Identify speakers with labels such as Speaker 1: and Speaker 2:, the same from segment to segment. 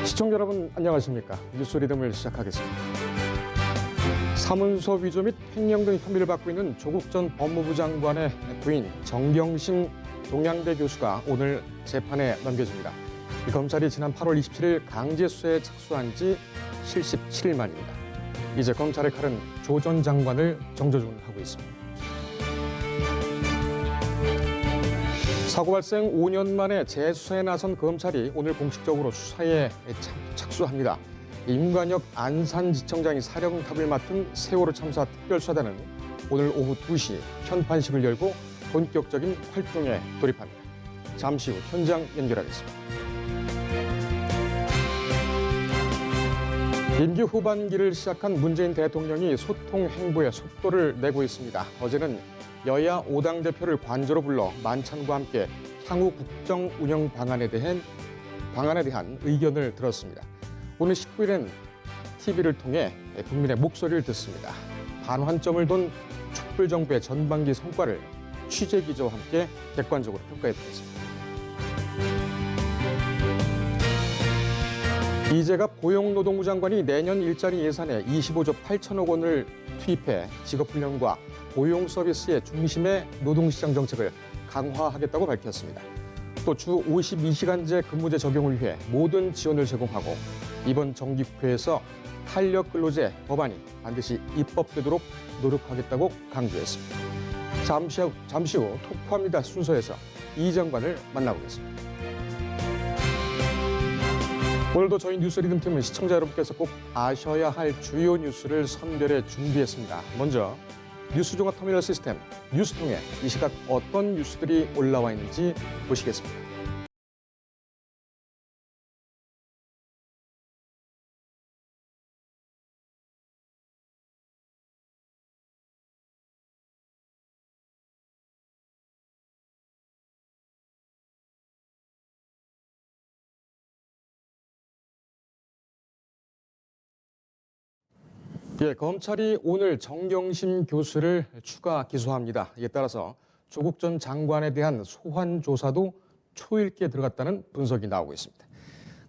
Speaker 1: 시청자 여러분 안녕하십니까? 뉴스 리듬을 시작하겠습니다. 사문서 위조 및 횡령 등 혐의를 받고 있는 조국 전 법무부 장관의 부인 정경심 동양대 교수가 오늘 재판에 넘겨집니다. 검찰이 지난 8월 27일 강제 수사에 착수한 지 77일 만입니다. 이제 검찰의 칼은 조 전 장관을 정조준하고 있습니다. 사고 발생 5년 만에 재수사에 나선 검찰이 오늘 공식적으로 수사에 착수합니다. 임관혁 안산지청장이 사령탑을 맡은 세월호 참사 특별수사단은 오늘 오후 2시 현판식을 열고 본격적인 활동에 돌입합니다. 잠시 후 현장 연결하겠습니다. 임기 후반기를 시작한 문재인 대통령이 소통 행보에 속도를 내고 있습니다. 어제는 여야 5당 대표를 관저로 불러 만찬과 함께 향후 국정 운영 방안에 대한 의견을 들었습니다. 오늘 19일엔 TV를 통해 국민의 목소리를 듣습니다. 반환점을 돈 촛불 정부의 전반기 성과를 취재 기자와 함께 객관적으로 평가해 드리겠습니다. 이재갑 고용노동부 장관이 내년 일자리 예산에 25조 8천억 원을 투입해 직업훈련과 고용 서비스의 중심의 노동시장 정책을 강화하겠다고 밝혔습니다. 또 주 52시간제 근무제 적용을 위해 모든 지원을 제공하고 이번 정기국회에서 탄력 근로제 법안이 반드시 입법되도록 노력하겠다고 강조했습니다. 잠시 후 토크합니다 순서에서 이 장관을 만나보겠습니다. 오늘도 저희 뉴스 리듬팀은 시청자 여러분께서 꼭 아셔야 할 주요 뉴스를 선별해 준비했습니다. 먼저 뉴스 종합 터미널 시스템 뉴스통에 이 시각 어떤 뉴스들이 올라와 있는지 보시겠습니다. 검찰이 오늘 정경심 교수를 추가 기소합니다. 이에 따라서 조국 전 장관에 대한 소환 조사도 초읽기에 들어갔다는 분석이 나오고 있습니다.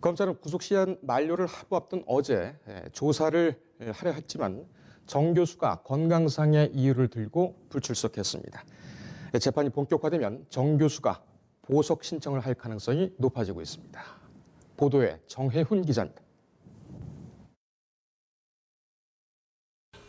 Speaker 1: 검찰은 구속시한 만료를 하루 앞둔 어제 조사를 하려 했지만 정 교수가 건강상의 이유를 들고 불출석했습니다. 재판이 본격화되면 정 교수가 보석 신청을 할 가능성이 높아지고 있습니다. 보도에 정혜훈 기자입니다.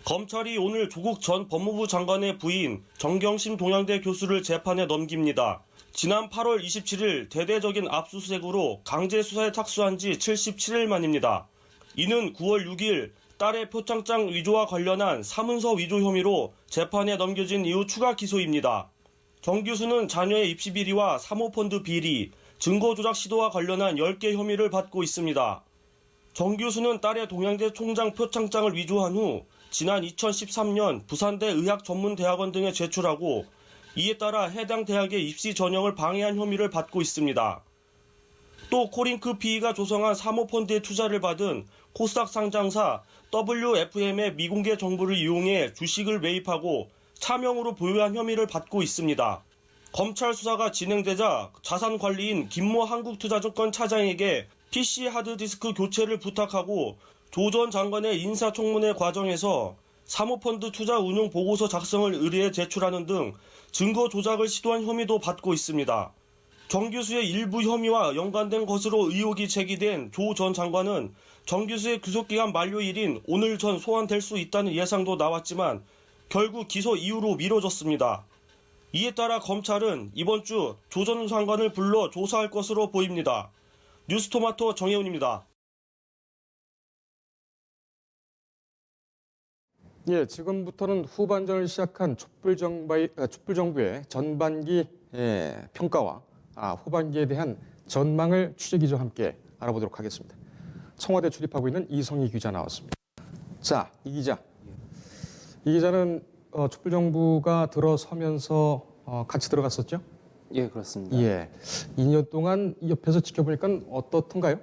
Speaker 2: 검찰이 오늘 조국 전 법무부 장관의 부인 정경심 동양대 교수를 재판에 넘깁니다. 지난 8월 27일 대대적인 압수수색으로 강제 수사에 착수한 지 77일 만입니다. 이는 9월 6일 딸의 표창장 위조와 관련한 사문서 위조 혐의로 재판에 넘겨진 이후 추가 기소입니다. 정 교수는 자녀의 입시 비리와 사모펀드 비리, 증거 조작 시도와 관련한 10개 혐의를 받고 있습니다. 정 교수는 딸의 동양대 총장 표창장을 위조한 후 지난 2013년 부산대 의학전문대학원 등에 제출하고 이에 따라 해당 대학의 입시 전형을 방해한 혐의를 받고 있습니다. 또 코링크 PE가 조성한 사모펀드의 투자를 받은 코스닥 상장사 WFM의 미공개 정보를 이용해 주식을 매입하고 차명으로 보유한 혐의를 받고 있습니다. 검찰 수사가 진행되자 자산관리인 김모 한국투자증권 차장에게 PC 하드디스크 교체를 부탁하고 조 전 장관의 인사청문회 과정에서 사모펀드 투자 운용 보고서 작성을 의뢰해 제출하는 등 증거 조작을 시도한 혐의도 받고 있습니다. 정 교수의 일부 혐의와 연관된 것으로 의혹이 제기된 조 전 장관은 정 교수의 구속기간 만료일인 오늘 전 소환될 수 있다는 예상도 나왔지만 결국 기소 이후로 미뤄졌습니다. 이에 따라 검찰은 이번 주 조 전 장관을 불러 조사할 것으로 보입니다. 뉴스토마토 정혜훈입니다.
Speaker 1: 지금부터는 후반전을 시작한 촛불 정부의 전반기 평가와 후반기에 대한 전망을 취재 기자와 함께 알아보도록 하겠습니다. 청와대 출입하고 있는 이성희 기자 나왔습니다. 자, 이 기자. 이 기자는 촛불 정부가 들어서면서 같이 들어갔었죠?
Speaker 3: 예, 그렇습니다.
Speaker 1: 2년 동안 옆에서 지켜보니까 어떻던가요?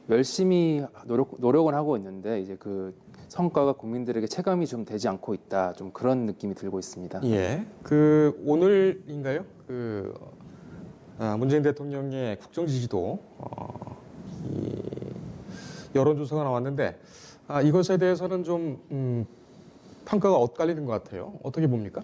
Speaker 3: 열심히 노력은 하고 있는데 이제 그 성과가 국민들에게 체감이 좀 되지 않고 있다. 좀 그런 느낌이 들고 있습니다.
Speaker 1: 오늘인가요? 문재인 대통령의 국정 지지도 이 여론조사가 나왔는데 이것에 대해서는 좀 평가가 엇갈리는 것 같아요. 어떻게 봅니까?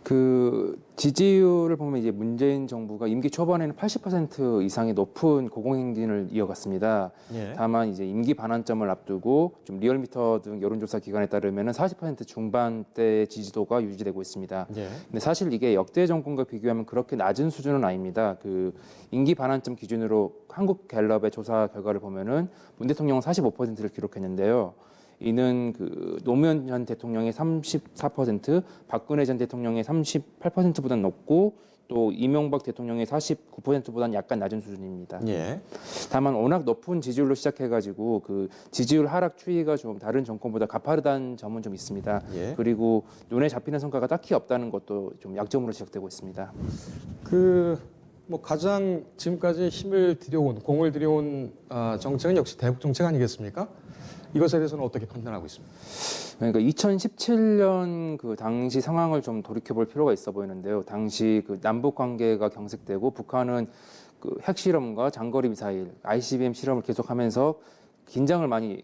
Speaker 3: 그 지지율을 보면 이제 문재인 정부가 임기 초반에는 80% 이상의 높은 고공행진을 이어갔습니다.
Speaker 1: 예.
Speaker 3: 다만 이제 임기 반환점을 앞두고 좀 리얼미터 등 여론조사 기관에 따르면은 40% 중반대 지지도가 유지되고 있습니다.
Speaker 1: 예.
Speaker 3: 근데 사실 이게 역대 정권과 비교하면 그렇게 낮은 수준은 아닙니다. 그 임기 반환점 기준으로 한국갤럽의 조사 결과를 보면은 문 대통령은 45%를 기록했는데요. 이는 그 노무현 전 대통령의 34%, 박근혜 전 대통령의 38%보다 높고 또 이명박 대통령의 49%보다는 약간 낮은 수준입니다.
Speaker 1: 예.
Speaker 3: 다만 워낙 높은 지지율로 시작해가지고 그 지지율 하락 추이가 좀 다른 정권보다 가파르다는 점은 좀 있습니다.
Speaker 1: 예.
Speaker 3: 그리고 눈에 잡히는 성과가 딱히 없다는 것도 좀 약점으로 지적되고 있습니다.
Speaker 1: 뭐 가장 지금까지 힘을 들여온, 공을 들여온 정책은 역시 대북 정책 아니겠습니까? 이것에 대해서는 어떻게 판단하고 있습니까?
Speaker 3: 그러니까 2017년 그 당시 상황을 좀 돌이켜볼 필요가 있어 보이는데요. 당시 그 남북 관계가 경색되고 북한은 그 핵실험과 장거리 미사일, ICBM 실험을 계속하면서 긴장을 많이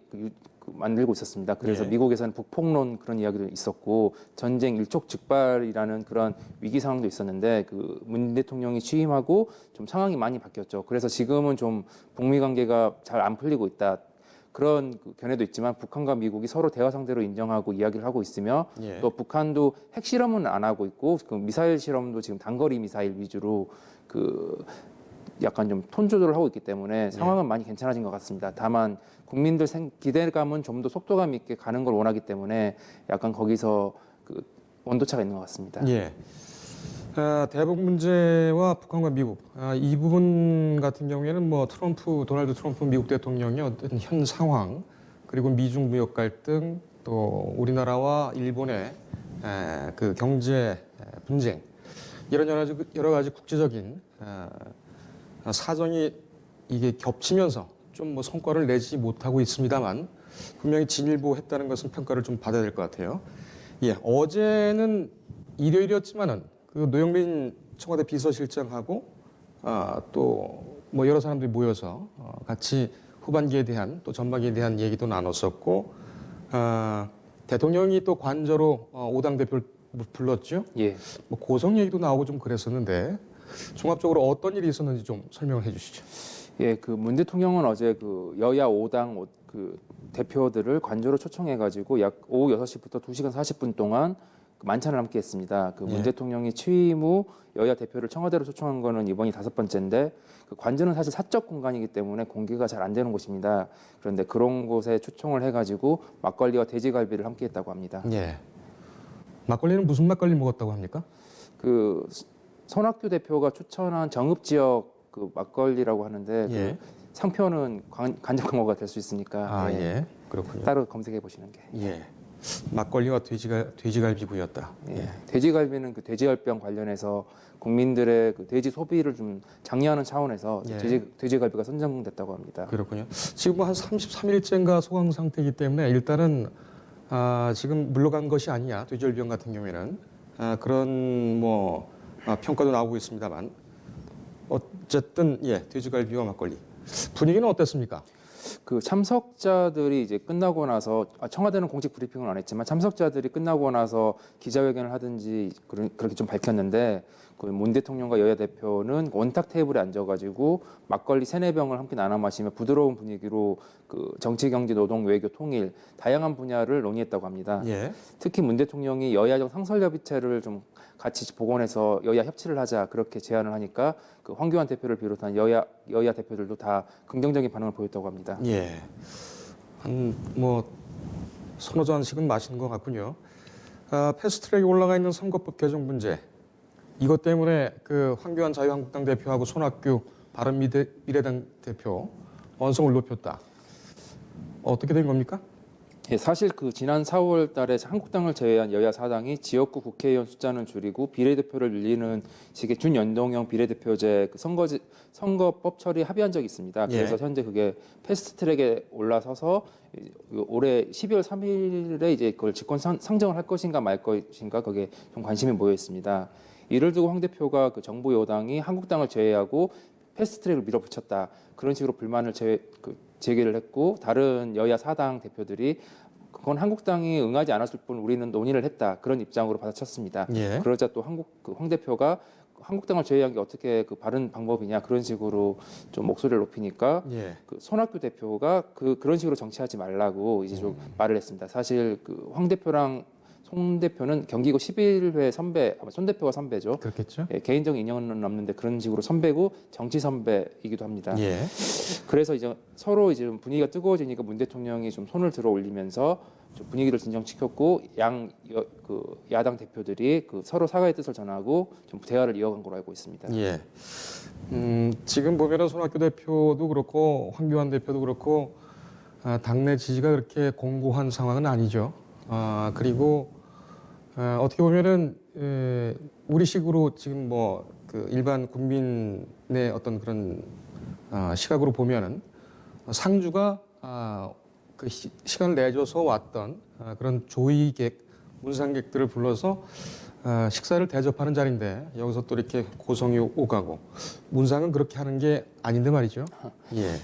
Speaker 3: 만들고 있었습니다. 그래서
Speaker 1: 예.
Speaker 3: 미국에서는 북폭론 그런 이야기도 있었고 전쟁 일촉즉발이라는 그런 위기 상황도 있었는데 그 문 대통령이 취임하고 좀 상황이 많이 바뀌었죠. 그래서 지금은 좀 북미 관계가 잘 안 풀리고 있다. 그런 견해도 있지만 북한과 미국이 서로 대화 상대로 인정하고 이야기를 하고 있으며
Speaker 1: 예.
Speaker 3: 또 북한도 핵실험은 안 하고 있고 그 미사일 실험도 지금 단거리 미사일 위주로 그 약간 좀 톤 조절을 하고 있기 때문에 상황은 많이 괜찮아진 것 같습니다. 다만 국민들 기대감은 좀 더 속도감 있게 가는 걸 원하기 때문에 약간 거기서 그 온도차가 있는 것 같습니다.
Speaker 1: 예. 대북 문제와 북한과 미국 이 부분 같은 경우에는 뭐 도널드 트럼프 미국 대통령의 어떤 현 상황 그리고 미중 무역 갈등 또 우리나라와 일본의 그 경제 분쟁 이런 여러 가지 국제적인 사정이 이게 겹치면서 좀 뭐 성과를 내지 못하고 있습니다만 분명히 진일보했다는 것은 평가를 좀 받아야 될 것 같아요. 예, 어제는 일요일이었지만은 그 노영민 청와대 비서실장하고 또 뭐 여러 사람들이 모여서 같이 후반기에 대한 또 전반기에 대한 얘기도 나눴었고 대통령이 또 관저로 오당 대표를 불렀죠.
Speaker 3: 예.
Speaker 1: 뭐 고성 얘기도 나오고 좀 그랬었는데 종합적으로 어떤 일이 있었는지 좀 설명을 해주시죠.
Speaker 3: 예, 그 문 대통령은 어제 그 여야 5당 그 대표들을 관저로 초청해가지고 약 오후 6시부터 2시간 40분 동안 만찬을 함께 했습니다. 그 문
Speaker 1: 예.
Speaker 3: 대통령이 취임 후 여야 대표를 청와대로 초청한 거는 이번이 5번째인데 그 관저는 사실 사적 공간이기 때문에 공개가 잘 안 되는 곳입니다. 그런데 그런 곳에 초청을 해가지고 막걸리와 돼지갈비를 함께 했다고 합니다.
Speaker 1: 예. 막걸리는 무슨 막걸리 먹었다고 합니까?
Speaker 3: 그 손학규 대표가 추천한 정읍 지역 그 막걸리라고 하는데
Speaker 1: 예.
Speaker 3: 그 상표는 간접 광고가 될 수 있으니까
Speaker 1: 예. 그렇군요.
Speaker 3: 따로 검색해 보시는 게.
Speaker 1: 예. 막걸리와 돼지갈비구이였다.
Speaker 3: 예. 돼지갈비는 그 돼지열병 관련해서 국민들의 그 돼지 소비를 좀 장려하는 차원에서
Speaker 1: 예.
Speaker 3: 돼지갈비가 선정됐다고 합니다.
Speaker 1: 그렇군요. 지금 한 33일째인가 소강 상태이기 때문에 일단은 지금 물러간 것이 아니냐 돼지열병 같은 경우에는 그런 뭐 평가도 나오고 있습니다만 어쨌든 예 돼지갈비와 막걸리 분위기는 어땠습니까?
Speaker 3: 그 참석자들이 이제 끝나고 나서 청와대는 공식 브리핑을 안 했지만 참석자들이 끝나고 나서 기자회견을 하든지 그렇게 좀 밝혔는데 그 문 대통령과 여야 대표는 원탁 테이블에 앉아가지고 막걸리 3-4병을 함께 나눠 마시며 부드러운 분위기로 그 정치, 경제, 노동, 외교, 통일 다양한 분야를 논의했다고 합니다.
Speaker 1: 예.
Speaker 3: 특히 문 대통령이 여야정 상설협의체를 좀 같이 복원해서 여야 협치를 하자 그렇게 제안을 하니까 그 황교안 대표를 비롯한 여야 대표들도 다 긍정적인 반응을 보였다고 합니다.
Speaker 1: 예. 한 뭐 서너 잔씩은 마시는 것 같군요. 패스트트랙에 올라가 있는 선거법 개정 문제. 이것 때문에 그 황교안 자유한국당 대표하고 손학규 바른미래당 대표 언성을 높였다. 어떻게 된 겁니까?
Speaker 3: 예, 사실 그 지난 4월 달에 한국당을 제외한 여야 4당이 지역구 국회의원 숫자는 줄이고 비례대표를 늘리는 식의 준연동형 비례대표제 그 선거법 처리 합의한 적이 있습니다. 그래서 현재 그게 패스트트랙에 올라서서 올해 12월 3일에 이제 그걸 직권 상정을 할 것인가 말 것인가 거기에 좀 관심이 모여 있습니다. 이를 두고 황 대표가 그 정부 여당이 한국당을 제외하고 패스트트랙을 밀어붙였다. 그런 식으로 불만을 제기를 했고 다른 여야 사당 대표들이 그건 한국당이 응하지 않았을 뿐 우리는 논의를 했다. 그런 입장으로 받아쳤습니다.
Speaker 1: 예.
Speaker 3: 그러자 또 황 대표가 한국당을 제외한 게 어떻게 그 바른 방법이냐 그런 식으로 좀 목소리를 높이니까
Speaker 1: 예.
Speaker 3: 그 손학규 대표가 그런 식으로 정치하지 말라고 이제 좀 말을 했습니다. 사실 그 황 대표랑 손 대표는 경기고 11회 선배, 아마 손 대표가 선배죠.
Speaker 1: 그렇겠죠.
Speaker 3: 예, 개인적 인연은 없는데 그런 식으로 선배고 정치 선배이기도 합니다.
Speaker 1: 예.
Speaker 3: 그래서 이제 서로 이제 분위기가 뜨거워지니까 문 대통령이 좀 손을 들어 올리면서 좀 분위기를 진정시켰고 야당 대표들이 그 서로 사과의 뜻을 전하고 좀 대화를 이어간 걸로 알고 있습니다.
Speaker 1: 예. 지금 보면은 손학규 대표도 그렇고 황교안 대표도 그렇고 당내 지지가 그렇게 공고한 상황은 아니죠. 그리고 어떻게 보면은 우리식으로 지금 뭐 그 일반 국민의 어떤 그런 시각으로 보면은 상주가 그 시간을 내줘서 왔던 그런 조의객, 문상객들을 불러서 식사를 대접하는 자리인데 여기서 또 이렇게 고성이 오가고 문상은 그렇게 하는 게 아닌데 말이죠. 예.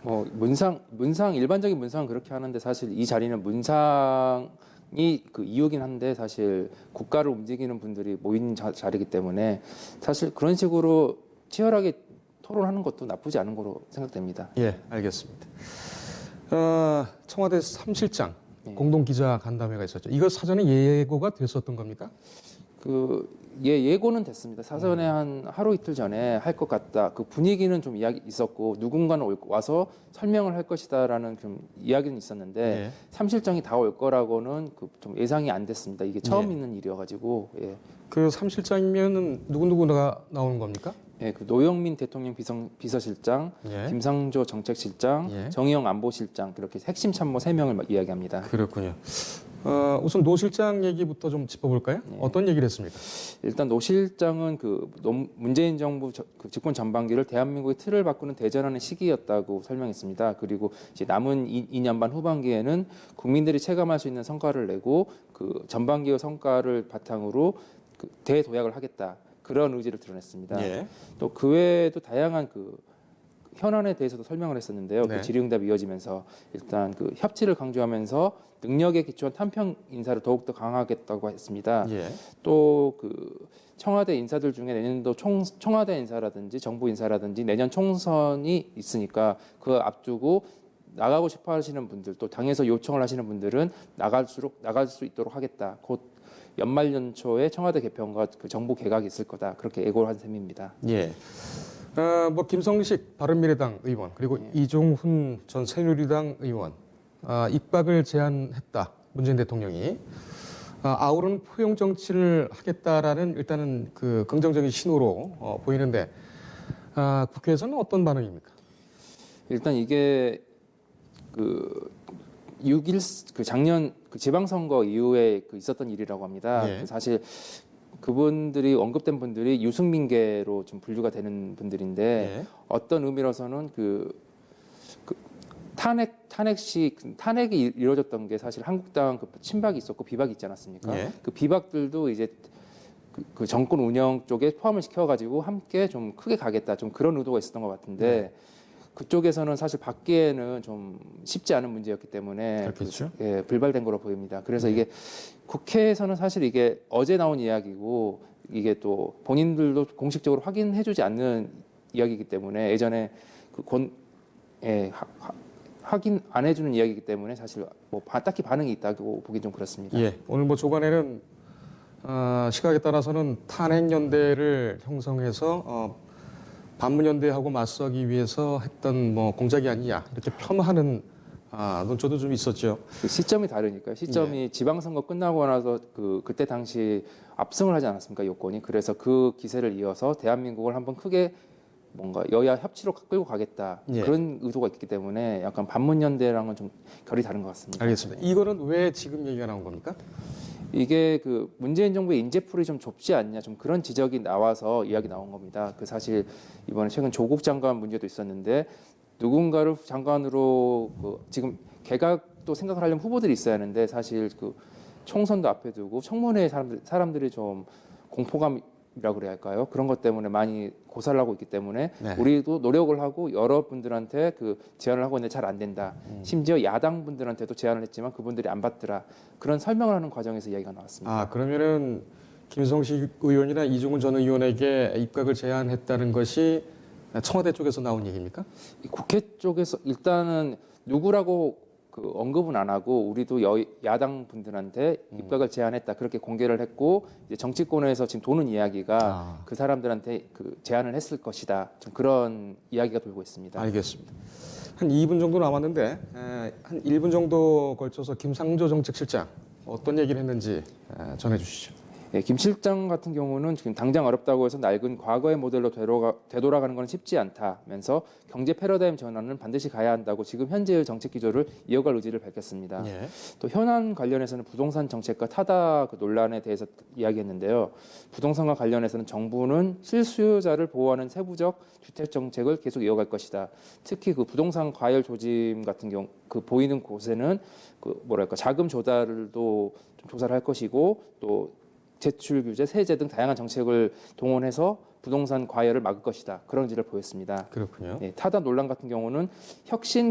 Speaker 3: 뭐 문상 일반적인 문상은 그렇게 하는데 사실 이 자리는 문상이 그 이유긴 한데 사실 국가를 움직이는 분들이 모인 자리이기 때문에 사실 그런 식으로 치열하게 토론하는 것도 나쁘지 않은 거로 생각됩니다.
Speaker 1: 예, 알겠습니다. 청와대 3실장
Speaker 3: 네.
Speaker 1: 공동 기자 간담회가 있었죠. 이거 사전에 예고가 됐었던 겁니까?
Speaker 3: 예고는 됐습니다. 사전에 한 하루 이틀 전에 할 것 같다. 그 분위기는 좀 이야기 있었고 누군가는 와서 설명을 할 것이다라는 좀 이야기는 있었는데
Speaker 1: 예.
Speaker 3: 3실장이 다 올 거라고는 좀 예상이 안 됐습니다. 이게 처음
Speaker 1: 예.
Speaker 3: 있는 일이어가지고 예.
Speaker 1: 그 3실장이면은 누구누구가 나오는 겁니까?
Speaker 3: 예, 그 노영민 대통령 비서실장,
Speaker 1: 예.
Speaker 3: 김상조 정책실장,
Speaker 1: 예.
Speaker 3: 정의용 안보실장 이렇게 핵심 참모 3명을 이야기합니다.
Speaker 1: 그렇군요. 우선 노 실장 얘기부터 좀 짚어볼까요?
Speaker 3: 예.
Speaker 1: 어떤 얘기를 했습니까?
Speaker 3: 일단 노 실장은 문재인 정부 그 집권 전반기를 대한민국의 틀을 바꾸는 대전하는 시기였다고 설명했습니다. 그리고 이제 남은 2년 반 후반기에는 국민들이 체감할 수 있는 성과를 내고 그 전반기의 성과를 바탕으로 대도약을 하겠다. 그런 의지를 드러냈습니다.
Speaker 1: 예.
Speaker 3: 또 그 외에도 다양한 현안에 대해서도 설명을 했었는데요.
Speaker 1: 네.
Speaker 3: 그 질의응답이 이어지면서 일단 그 협치를 강조하면서 능력에 기초한 탄평 인사를 더욱더 강화하겠다고 했습니다.
Speaker 1: 예.
Speaker 3: 또 청와대 인사들 중에 내년도 청와대 인사라든지 정부 인사라든지 내년 총선이 있으니까 그 앞두고 나가고 싶어 하시는 분들 또 당에서 요청을 하시는 분들은 나갈 수 있도록 하겠다. 곧 연말 연초에 청와대 개편과 그 정부 개각이 있을 거다. 그렇게 예고를 한 셈입니다.
Speaker 1: 예. 뭐 김성식 바른미래당 의원 그리고 이종훈 전 새누리당 의원 입각을 제안했다. 문재인 대통령이 아우르는 포용 정치를 하겠다라는 일단은 그 긍정적인 신호로 보이는데 국회에서는 어떤 반응입니까?
Speaker 3: 일단 이게 6일 작년 지방선거 이후에 있었던 일이라고 합니다.
Speaker 1: 예.
Speaker 3: 사실 그분들이 언급된 분들이 유승민계로 좀 분류가 되는 분들인데
Speaker 1: 예.
Speaker 3: 어떤 의미로서는 탄핵이 이루어졌던 게 사실 한국당 친박이 있었고 비박이 있지 않았습니까?
Speaker 1: 예.
Speaker 3: 그 비박들도 이제 그 정권 운영 쪽에 포함을 시켜가지고 함께 좀 크게 가겠다 좀 그런 의도가 있었던 것 같은데 그쪽에서는 사실 받기에는 좀 쉽지 않은 문제였기 때문에
Speaker 1: 그렇겠죠.
Speaker 3: 불발된 거로 보입니다. 그래서 이게 국회에서는 사실 이게 어제 나온 이야기고 이게 또 본인들도 공식적으로 확인해주지 않는 이야기이기 때문에 예전에 확인 안 해주는 이야기이기 때문에 사실 딱히 반응이 있다고 보기 좀 그렇습니다.
Speaker 1: 예. 오늘 뭐 조간에는 시각에 따라서는 탄핵연대를 형성해서 반문연대하고 맞서기 위해서 했던 뭐 공작이 아니냐 이렇게 폄하하는 논조도 좀 있었죠.
Speaker 3: 그 시점이 다르니까요. 시점이 지방선거 끝나고 나서 그때 당시 압승을 하지 않았습니까? 여권이. 그래서 그 기세를 이어서 대한민국을 한번 크게 뭔가 여야 협치로 끌고 가겠다.
Speaker 1: 예.
Speaker 3: 그런 의도가 있기 때문에 약간 반문연대랑은 좀 결이 다른 것 같습니다.
Speaker 1: 알겠습니다. 이거는 왜 지금 얘기가 나온 겁니까?
Speaker 3: 이게 문재인 정부의 인재풀이 좀 좁지 않냐 좀 그런 지적이 나와서 이야기 나온 겁니다. 사실 이번에 최근 조국 장관 문제도 있었는데 누군가를 장관으로 지금 개각도 생각을 하려면 후보들이 있어야 하는데 사실 총선도 앞에 두고 청문회 사람들이 좀 공포감 이라고 그래야 할까요? 그런 것 때문에 많이 고사를 하고 있기 때문에
Speaker 1: 네.
Speaker 3: 우리도 노력을 하고 여러분들한테 그 제안을 하고 있는데 잘 안 된다. 심지어 야당 분들한테도 제안을 했지만 그분들이 안 받더라. 그런 설명을 하는 과정에서 이야기가 나왔습니다.
Speaker 1: 아, 그러면은 김성식 의원이나 이종훈 전 의원에게 입각을 제안했다는 것이 청와대 쪽에서 나온 얘기입니까?
Speaker 3: 이 국회 쪽에서 일단은 누구라고 그 언급은 안 하고 우리도 야당 분들한테 입각을 제안했다 그렇게 공개를 했고 이제 정치권에서 지금 도는 이야기가 그 사람들한테 그 제안을 했을 것이다. 좀 그런 이야기가 돌고 있습니다.
Speaker 1: 알겠습니다. 한 2분 정도 남았는데 한 1분 정도 걸쳐서 김상조 정책실장 어떤 얘기를 했는지 전해주시죠.
Speaker 3: 예, 김 실장 같은 경우는 지금 당장 어렵다고 해서 낡은 과거의 모델로 되돌아가는 건 쉽지 않다면서 경제 패러다임 전환은 반드시 가야 한다고 지금 현재의 정책 기조를 이어갈 의지를 밝혔습니다.
Speaker 1: 예.
Speaker 3: 또 현안 관련해서는 부동산 정책과 타다 그 논란에 대해서 이야기했는데요. 부동산과 관련해서는 정부는 실수요자를 보호하는 세부적 주택 정책을 계속 이어갈 것이다. 특히 그 부동산 과열 조짐 같은 경우 그 보이는 곳에는 그 뭐랄까 자금 조달도 좀 조사를 할 것이고 또 대출 규제, 세제 등 다양한 정책을 동원해서 부동산 과열을 막을 것이다. 그런 의지를 보였습니다.
Speaker 1: 그렇군요.
Speaker 3: 네, 타다 논란 같은 경우는 혁신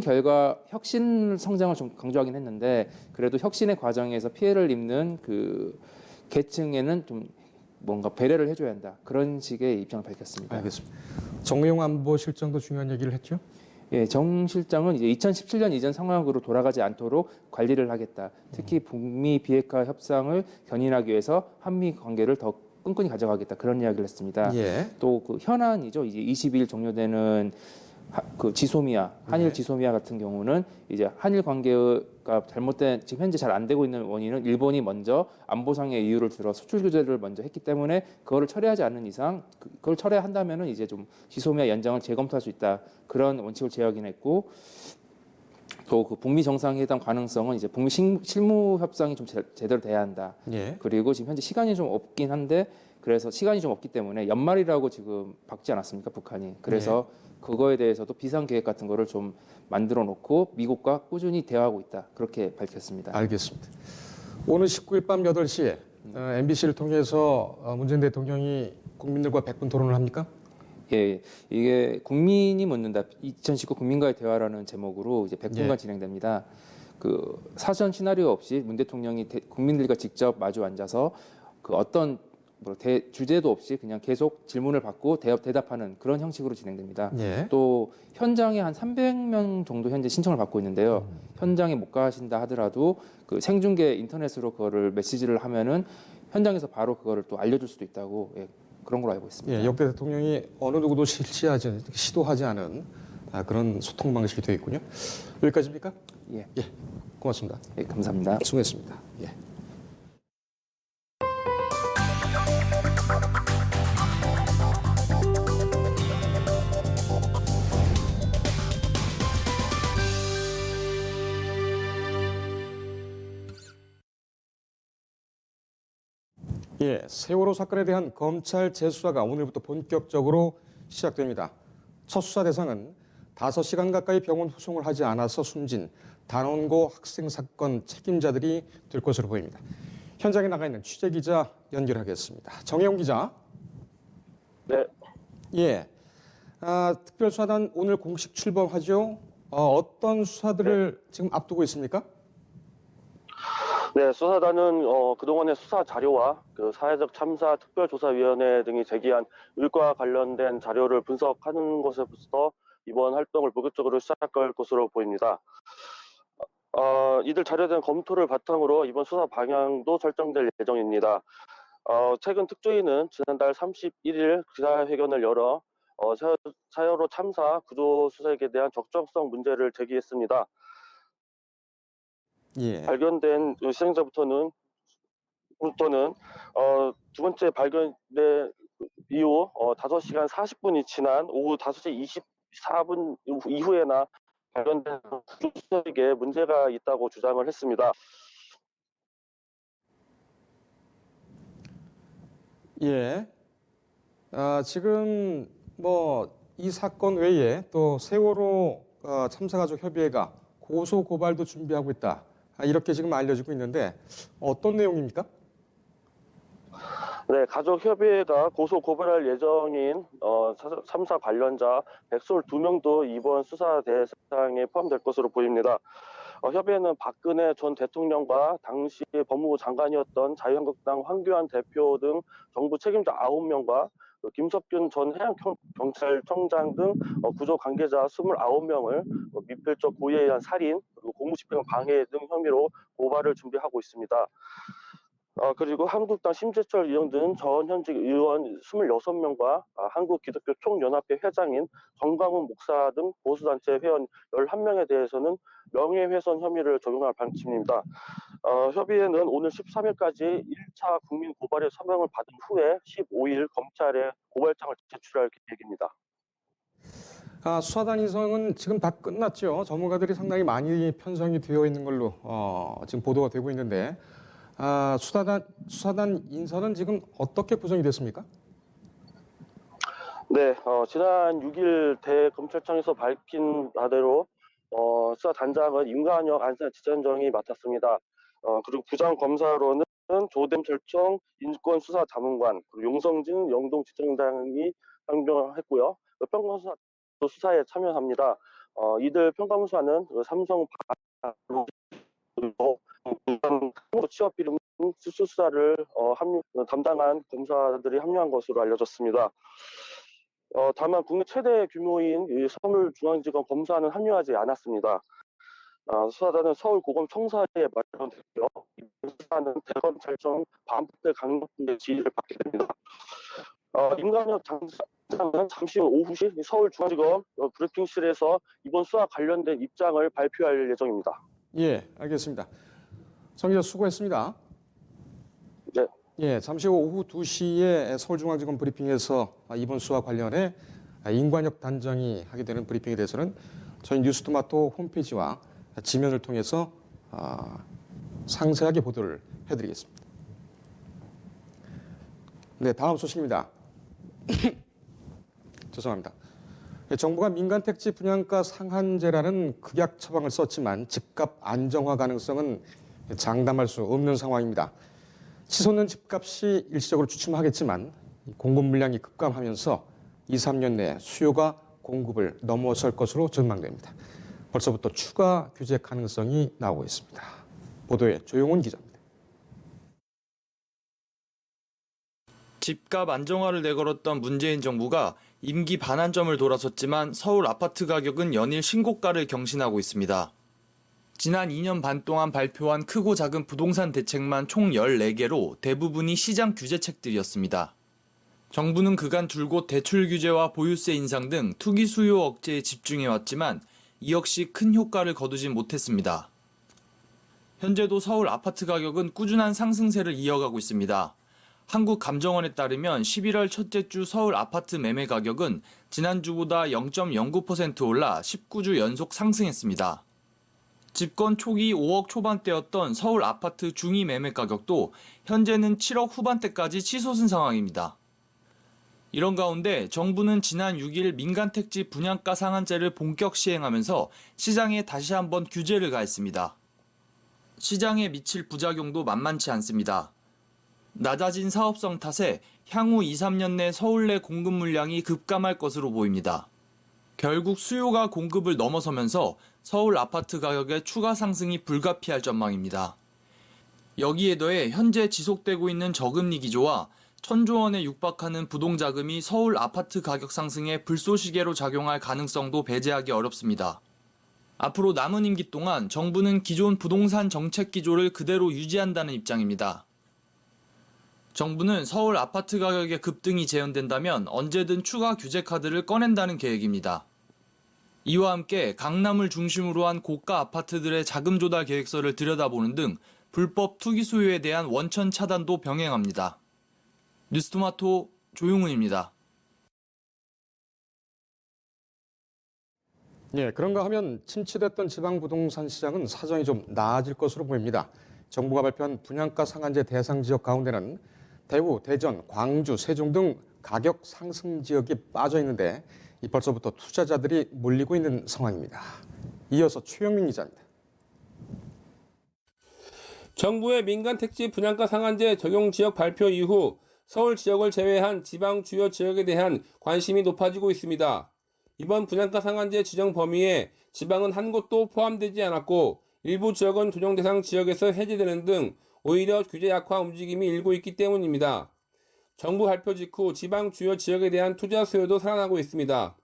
Speaker 3: 성장을 좀 강조하긴 했는데 그래도 혁신의 과정에서 피해를 입는 그 계층에는 좀 뭔가 배려를 해줘야 한다. 그런 식의 입장을 밝혔습니다.
Speaker 1: 알겠습니다. 정의용 안보실장도 중요한 얘기를 했죠.
Speaker 3: 예, 정 실장은 이제 2017년 이전 상황으로 돌아가지 않도록 관리를 하겠다. 특히 북미 비핵화 협상을 견인하기 위해서 한미 관계를 더 끈끈이 가져가겠다. 그런 이야기를 했습니다.
Speaker 1: 예.
Speaker 3: 또 그 현안이죠. 이제 20일 종료되는 그 지소미아, 한일 지소미아 같은 경우는 이제 한일 관계가 잘못된 지금 현재 잘 안 되고 있는 원인은 일본이 먼저 안보상의 이유를 들어 수출 규제를 먼저 했기 때문에 그거를 철회하지 않는 이상 그걸 철회한다면은 이제 좀 지소미아 연장을 재검토할 수 있다. 그런 원칙을 제약했고 또 그 북미 정상회담 가능성은 이제 북미 실무 협상이 좀 제대로 돼야 한다.
Speaker 1: 예.
Speaker 3: 그리고 지금 현재 시간이 좀 없긴 한데 그래서 시간이 좀 없기 때문에 연말이라고 지금 박지 않았습니까 북한이. 그래서 그거에 대해서도 비상 계획 같은 거를 좀 만들어 놓고 미국과 꾸준히 대화하고 있다. 그렇게 밝혔습니다.
Speaker 1: 알겠습니다. 오늘 19일 밤 8시에 MBC를 통해서 문재인 대통령이 국민들과 100분 토론을 합니까?
Speaker 3: 예, 이게 국민이 묻는다. 2019 국민과의 대화라는 제목으로 이제 100분간 진행됩니다. 그 사전 시나리오 없이 문 대통령이 국민들과 직접 마주 앉아서 그 어떤 주제도 없이 그냥 계속 질문을 받고 대답하는 그런 형식으로 진행됩니다.
Speaker 1: 예.
Speaker 3: 또 현장에 한 300명 정도 현재 신청을 받고 있는데요. 현장에 못 가신다 하더라도 그 생중계 인터넷으로 그거를 메시지를 하면은 현장에서 바로 그거를 또 알려줄 수도 있다고 그런 걸로 알고 있습니다.
Speaker 1: 예, 역대 대통령이 어느 누구도 시도하지 않은 그런 소통 방식이 되어 있군요. 여기까지입니까?
Speaker 3: 예,
Speaker 1: 고맙습니다.
Speaker 3: 예, 감사합니다.
Speaker 1: 수고했습니다. 예. 예, 세월호 사건에 대한 검찰 재수사가 오늘부터 본격적으로 시작됩니다. 첫 수사 대상은 5시간 가까이 병원 후송을 하지 않아서 숨진 단원고 학생 사건 책임자들이 될 것으로 보입니다. 현장에 나가 있는 취재기자 연결하겠습니다. 정혜영 기자.
Speaker 4: 네.
Speaker 1: 예, 특별수사단 오늘 공식 출범하죠. 어떤 수사들을 지금 앞두고 있습니까?
Speaker 4: 네, 수사단은 그동안의 수사 자료와 그 사회적 참사 특별조사위원회 등이 제기한 의과 관련된 자료를 분석하는 것에부터 이번 활동을 본격적으로 시작할 것으로 보입니다. 이들 자료에 대한 검토를 바탕으로 이번 수사 방향도 설정될 예정입니다. 최근 특조위는 지난달 31일 기자회견을 열어 세월호 참사 구조 수색에 대한 적정성 문제를 제기했습니다.
Speaker 1: 예.
Speaker 4: 발견된 희생자부터는 두 번째 발견 이후 5시간 40분이 지난 오후 5시 24분 이후에나 발견된 구조수색에 문제가 있다고 주장을 했습니다.
Speaker 1: 예. 지금 이 사건 외에 또 세월호 참사가족 협의회가 고소 고발도 준비하고 있다. 이렇게 지금 알려지고 있는데 어떤 내용입니까?
Speaker 4: 네, 가족협의회가 고소 고발할 예정인 3사 관련자 122명도 이번 수사 대상에 포함될 것으로 보입니다. 협의회는 박근혜 전 대통령과 당시 법무부 장관이었던 자유한국당 황교안 대표 등 정부 책임자 9명과 김석균 전 해양경찰청장 등 구조 관계자 29명을 미필적 고의에 의한 살인, 그리고 공무집행 방해 등 혐의로 고발을 준비하고 있습니다. 그리고 한국당 심재철 의원 등 전 현직 의원 26명과 한국기독교 총연합회 회장인 정광훈 목사 등 보수단체 회원 11명에 대해서는 명예훼손 혐의를 적용할 방침입니다. 협의회는 오늘 13일까지 1차 국민 고발의 서명을 받은 후에 15일 검찰에 고발장을 제출할 계획입니다.
Speaker 1: 수사단 인선은 지금 다 끝났죠. 전문가들이 상당히 많이 편성이 되어 있는 걸로 지금 보도가 되고 있는데 수사단 인선은 지금 어떻게 구성이 됐습니까?
Speaker 4: 네, 지난 6일 대검찰청에서 밝힌 바대로 수사단장은 임관혁 안산지청장이 맡았습니다. 그리고 부장검사로는 조대철청 인권수사자문관, 그리고 용성진 영동지청장이 상정했고요. 평검사 수사에 참여합니다. 이들 평검사는 삼성 바로 취업 비리 수사를 담당한 검사들이 합류한 것으로 알려졌습니다. 다만 국내 최대 규모인 서울중앙지검 검사는 합류하지 않았습니다. 수사단은 서울고검청사에 마련됐고요. 수사는 대검찰청 반부대 강력부의 지휘를 받게 됩니다. 임관혁 장관은 잠시 후 오후 시 서울중앙지검 브리핑실에서 이번 수사 관련된 입장을 발표할 예정입니다.
Speaker 1: 예, 알겠습니다. 성 기자 수고했습니다.
Speaker 4: 네.
Speaker 1: 예, 잠시 후 오후 2시에 서울중앙지검 브리핑에서 이번 수사 관련해 임관혁 단장이 하게 되는 브리핑에 대해서는 저희 뉴스토마토 홈페이지와 지면을 통해서 상세하게 보도를 해드리겠습니다. 네, 다음 소식입니다. 죄송합니다. 정부가 민간 택지 분양가 상한제라는 극약 처방을 썼지만 집값 안정화 가능성은 장담할 수 없는 상황입니다. 치솟는 집값이 일시적으로 주춤하겠지만 공급 물량이 급감하면서 2, 3년 내에 수요가 공급을 넘어설 것으로 전망됩니다. 벌써부터 추가 규제 가능성이 나오고 있습니다. 보도에 조용훈 기자입니다.
Speaker 5: 집값 안정화를 내걸었던 문재인 정부가 임기 반환점을 돌아섰지만 서울 아파트 가격은 연일 신고가를 경신하고 있습니다. 지난 2년 반 동안 발표한 크고 작은 부동산 대책만 총 14개로 대부분이 시장 규제책들이었습니다. 정부는 그간 줄곧 대출 규제와 보유세 인상 등 투기 수요 억제에 집중해왔지만 이 역시 큰 효과를 거두진 못했습니다. 현재도 서울 아파트 가격은 꾸준한 상승세를 이어가고 있습니다. 한국감정원에 따르면 11월 첫째 주 서울 아파트 매매 가격은 지난주보다 0.09% 올라 19주 연속 상승했습니다. 집권 초기 5억 초반대였던 서울 아파트 중위 매매 가격도 현재는 7억 후반대까지 치솟은 상황입니다. 이런 가운데 정부는 지난 6일 민간택지 분양가 상한제를 본격 시행하면서 시장에 다시 한번 규제를 가했습니다. 시장에 미칠 부작용도 만만치 않습니다. 낮아진 사업성 탓에 향후 2, 3년 내 서울 내 공급 물량이 급감할 것으로 보입니다. 결국 수요가 공급을 넘어서면서 서울 아파트 가격의 추가 상승이 불가피할 전망입니다. 여기에 더해 현재 지속되고 있는 저금리 기조와 1,000조 원에 육박하는 부동자금이 서울 아파트 가격 상승에 불쏘시개로 작용할 가능성도 배제하기 어렵습니다. 앞으로 남은 임기 동안 정부는 기존 부동산 정책 기조를 그대로 유지한다는 입장입니다. 정부는 서울 아파트 가격의 급등이 재현된다면 언제든 추가 규제 카드를 꺼낸다는 계획입니다. 이와 함께 강남을 중심으로 한 고가 아파트들의 자금 조달 계획서를 들여다보는 등 불법 투기 수요에 대한 원천 차단도 병행합니다. 뉴스토마토 조용훈입니다.
Speaker 1: 예, 그런가 하면 침체됐던 지방 부동산 시장은 사정이 좀 나아질 것으로 보입니다. 정부가 발표한 분양가 상한제 대상 지역 가운데는 대구, 대전, 광주, 세종 등 가격 상승 지역이 빠져 있는데 벌써부터 투자자들이 몰리고 있는 상황입니다. 이어서 최영민 기자입니다.
Speaker 6: 정부의 민간 택지 분양가 상한제 적용 지역 발표 이후 서울 지역을 제외한 지방 주요 지역에 대한 관심이 높아지고 있습니다. 이번 분양가 상한제 지정 범위에 지방은 한 곳도 포함되지 않았고 일부 지역은 조정 대상 지역에서 해제되는 등 오히려 규제 약화 움직임이 일고 있기 때문입니다. 정부 발표 직후 지방 주요 지역에 대한 투자 수요도 살아나고 있습니다.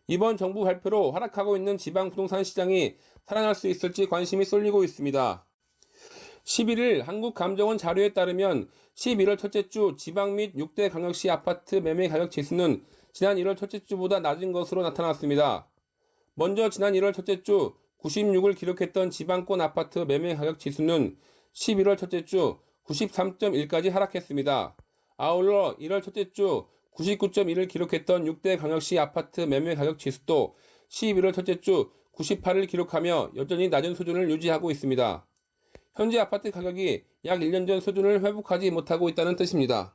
Speaker 6: 이번 정부 발표로 하락하고 있는 지방 부동산 시장이 살아날 수 있을지 관심이 쏠리고 있습니다. 11일 한국감정원 자료에 따르면 11월 첫째 주 지방 및 6대 광역시 아파트 매매 가격 지수는 지난 1월 첫째 주보다 낮은 것으로 나타났습니다. 먼저 지난 1월 첫째 주 96을 기록했던 지방권 아파트 매매 가격 지수는 11월 첫째 주 93.1까지 하락했습니다. 아울러 1월 첫째 주 99.1을 기록했던 6대 광역시 아파트 매매 가격 지수도 11월 첫째 주 98을 기록하며 여전히 낮은 수준을 유지하고 있습니다. 현재 아파트 가격이 약 1년 전 수준을 회복하지 못하고 있다는 뜻입니다.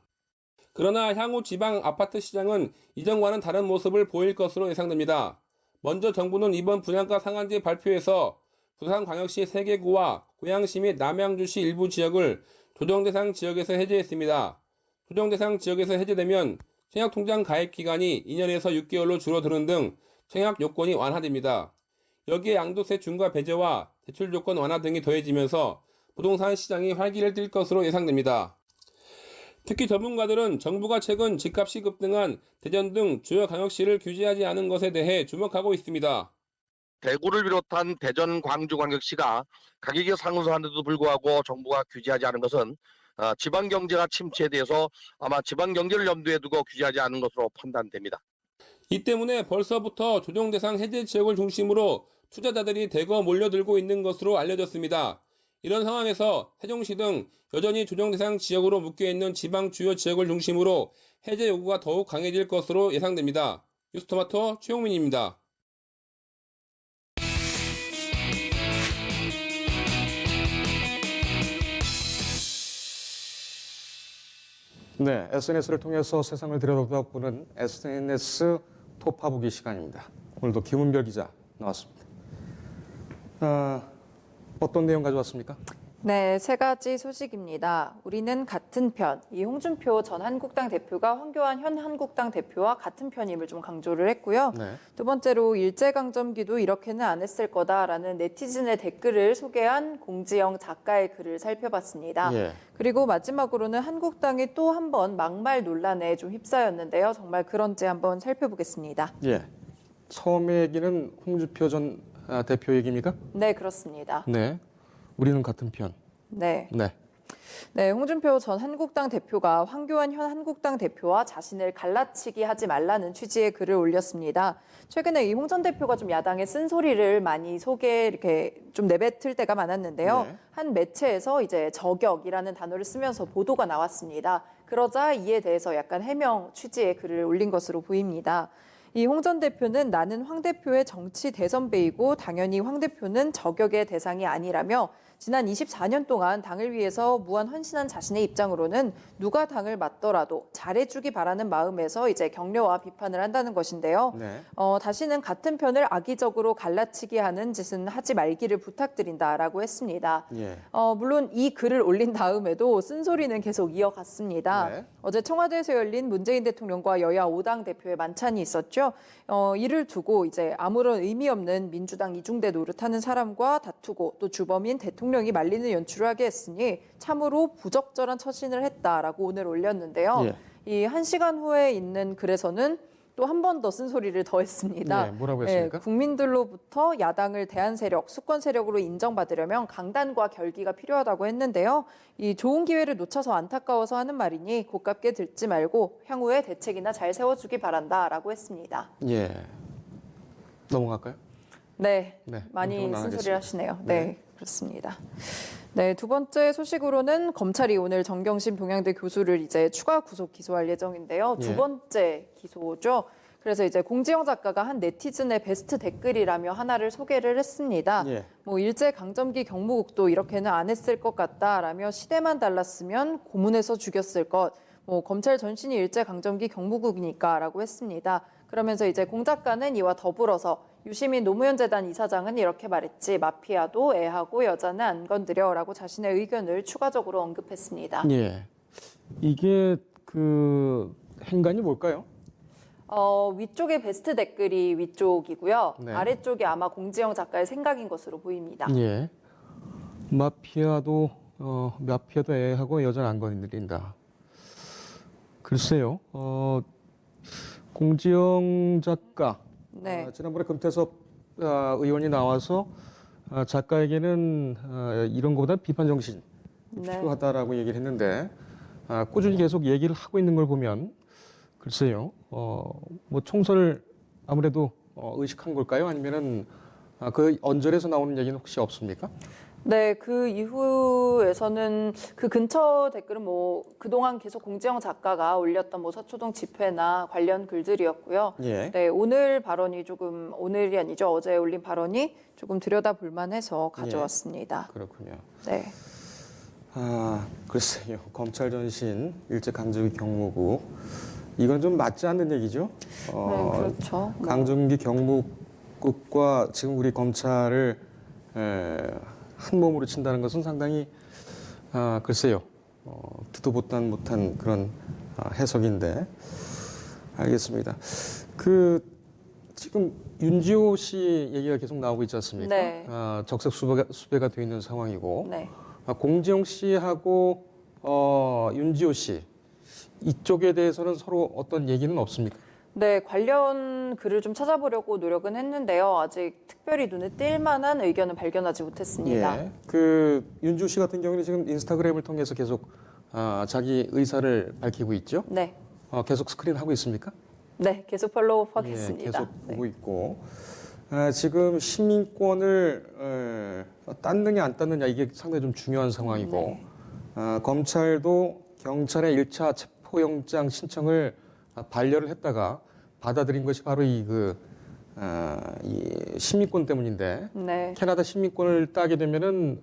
Speaker 6: 그러나 향후 지방 아파트 시장은 이전과는 다른 모습을 보일 것으로 예상됩니다. 먼저 정부는 이번 분양가 상한제 발표에서 부산광역시 3개구와 고양시 및 남양주시 일부 지역을 조정대상 지역에서 해제했습니다. 조정대상 지역에서 해제되면 청약통장 가입 기간이 2년에서 6개월로 줄어드는 등 청약 요건이 완화됩니다. 여기에 양도세 중과 배제와 대출 조건 완화 등이 더해지면서 부동산 시장이 활기를 띨 것으로 예상됩니다. 특히 전문가들은 정부가 최근 집값이 급등한 대전 등 주요 광역시를 규제하지 않은 것에 대해 주목하고 있습니다.
Speaker 7: 대구를 비롯한 대전, 광주 광역시가 가격이 상승하는데도 불구하고 정부가 규제하지 않은 것은 지방 경제가 침체돼서 아마 지방 경제를 염두에 두고 규제하지 않은 것으로 판단됩니다.
Speaker 6: 이 때문에 벌써부터 조정 대상 해제 지역을 중심으로 투자자들이 대거 몰려들고 있는 것으로 알려졌습니다. 이런 상황에서 세종시 등 여전히 조정 대상 지역으로 묶여있는 지방 주요 지역을 중심으로 해제 요구가 더욱 강해질 것으로 예상됩니다. 뉴스토마토 최용민입니다.
Speaker 1: 네, SNS를 통해서 세상을 들여다보는 SNS 톱파보기 시간입니다. 오늘도 김은별 기자 나왔습니다. 어떤 내용 가져왔습니까?
Speaker 8: 네, 세 가지 소식입니다. 우리는 같은 편. 이 홍준표 전 한국당 대표가 황교안 현 한국당 대표와 같은 편임을 좀 강조를 했고요.
Speaker 1: 네.
Speaker 8: 두 번째로 일제강점기도 이렇게는 안 했을 거다라는 네티즌의 댓글을 소개한 공지영 작가의 글을 살펴봤습니다.
Speaker 1: 예.
Speaker 8: 그리고 마지막으로는 한국당이 또 한 번 막말 논란에 좀 휩싸였는데요. 정말 그런지 한번 살펴보겠습니다.
Speaker 1: 예. 처음에 얘기는 홍준표 전 대표 얘기입니까?
Speaker 8: 네, 그렇습니다.
Speaker 1: 네. 우리는 같은 편.
Speaker 8: 네.
Speaker 1: 네.
Speaker 8: 네, 홍준표 전 한국당 대표가 황교안 현 한국당 대표와 자신을 갈라치기 하지 말라는 취지의 글을 올렸습니다. 최근에 이 홍 전 대표가 좀 야당의 쓴소리를 많이 이렇게 좀 내뱉을 때가 많았는데요.
Speaker 1: 네.
Speaker 8: 한 매체에서 이제 저격이라는 단어를 쓰면서 보도가 나왔습니다. 그러자 이에 대해서 약간 해명 취지의 글을 올린 것으로 보입니다. 이 홍 전 대표는 나는 황 대표의 정치 대선배이고 당연히 황 대표는 저격의 대상이 아니라며 지난 24년 동안 당을 위해서 무한 헌신한 자신의 입장으로는 누가 당을 맡더라도 잘해주기 바라는 마음에서 이제 격려와 비판을 한다는 것인데요.
Speaker 1: 네.
Speaker 8: 다시는 같은 편을 악의적으로 갈라치기 하는 짓은 하지 말기를 부탁드린다라고 했습니다.
Speaker 1: 예.
Speaker 8: 물론 이 글을 올린 다음에도 쓴소리는 계속 이어갔습니다.
Speaker 1: 네.
Speaker 8: 어제 청와대에서 열린 문재인 대통령과 여야 5당 대표의 만찬이 있었죠. 이를 두고 이제 아무런 의미 없는 민주당 이중대 노릇하는 사람과 다투고 또 주범인 대통령이 말리는 연출을 하게 했으니 참으로 부적절한 처신을 했다라고 오늘 올렸는데요.
Speaker 1: 예.
Speaker 8: 이 1시간 후에 있는 글에서는 또 한 번 더 쓴소리를 더했습니다.
Speaker 1: 예, 뭐라고 했습니까?
Speaker 8: 국민들로부터 야당을 대한 세력, 수권 세력으로 인정받으려면 강단과 결기가 필요하다고 했는데요. 이 좋은 기회를 놓쳐서 안타까워서 하는 말이니 고깝게 듣지 말고 향후에 대책이나 잘 세워주기 바란다라고 했습니다.
Speaker 1: 예. 넘어갈까요?
Speaker 8: 네,
Speaker 1: 네,
Speaker 8: 많이
Speaker 1: 인터뷰
Speaker 8: 쓴소리를
Speaker 1: 나가겠습니다.
Speaker 8: 하시네요.
Speaker 1: 네.
Speaker 8: 네, 그렇습니다. 네, 두 번째 소식으로는 검찰이 오늘 정경심 동양대 교수를 이제 추가 구속 기소할 예정인데요. 두
Speaker 1: 예.
Speaker 8: 번째 기소죠. 그래서 이제 공지영 작가가 한 네티즌의 베스트 댓글이라며 하나를 소개를 했습니다.
Speaker 1: 예.
Speaker 8: 뭐 일제 강점기 경무국도 이렇게는 안 했을 것 같다라며 시대만 달랐으면 고문해서 죽였을 것. 뭐 검찰 전신이 일제 강점기 경무국이니까라고 했습니다. 그러면서 이제 공 작가는 이와 더불어서 유시민 노무현 재단 이사장은 이렇게 말했지 마피아도 애하고 여자는 안 건드려라고 자신의 의견을 추가적으로 언급했습니다.
Speaker 1: 예. 이게 그 행간이 뭘까요?
Speaker 8: 위쪽에 베스트 댓글이 위쪽이고요.
Speaker 1: 네.
Speaker 8: 아래쪽이 아마 공지영 작가의 생각인 것으로 보입니다.
Speaker 1: 예. 마피아도 애하고 여자는 안 건드린다. 글쎄요. 공지영 작가
Speaker 8: 네.
Speaker 1: 지난번에 금태섭 의원이 나와서 작가에게는 이런 것보다 비판 정신
Speaker 8: 네.
Speaker 1: 필요하다라고 얘기를 했는데 꾸준히 계속 얘기를 하고 있는 걸 보면 글쎄요. 뭐 총선을 아무래도 의식한 걸까요? 아니면은 그 언저리에서 나오는 얘기는 혹시 없습니까?
Speaker 8: 네, 그 이후에서는 그 근처 댓글은 뭐 그동안 계속 공지영 작가가 올렸던 뭐 서초동 집회나 관련 글들이었고요.
Speaker 1: 예.
Speaker 8: 네, 오늘 발언이 조금 오늘이 아니죠. 어제 올린 발언이 조금 들여다볼 만해서 가져왔습니다.
Speaker 1: 그렇군요.
Speaker 8: 네.
Speaker 1: 글쎄요. 검찰 전신 일제 강점기 경무국 이건 좀 맞지 않는 얘기죠.
Speaker 8: 네, 그렇죠.
Speaker 1: 강점기 경무국과 지금 우리 검찰을 한 몸으로 친다는 것은 상당히 글쎄요. 듣도 보도 못한 그런 해석인데 알겠습니다. 그 지금 윤지호 씨 얘기가 계속 나오고 있지 않습니까?
Speaker 8: 네.
Speaker 1: 적색 수배가 되어 있는 상황이고
Speaker 8: 네.
Speaker 1: 공지영 씨하고 윤지호 씨 이쪽에 대해서는 서로 어떤 얘기는 없습니까?
Speaker 8: 네, 관련 글을 좀 찾아보려고 노력은 했는데요. 아직 특별히 눈에 띌 만한 의견은 발견하지 못했습니다.
Speaker 1: 예. 그 윤지호 씨 같은 경우는 지금 인스타그램을 통해서 계속 자기 의사를 밝히고 있죠.
Speaker 8: 네.
Speaker 1: 계속 스크린하고 있습니까?
Speaker 8: 네, 계속 팔로우
Speaker 1: 예,
Speaker 8: 하겠습니다.
Speaker 1: 계속
Speaker 8: 네.
Speaker 1: 보고 있고 지금 시민권을 땄느냐 안 땄느냐 이게 상당히 좀 중요한 상황이고
Speaker 8: 네.
Speaker 1: 검찰도 경찰의 1차 체포영장 신청을 반려를 했다가 받아들인 것이 바로 이 시민권 때문인데
Speaker 8: 네.
Speaker 1: 캐나다 시민권을 따게 되면은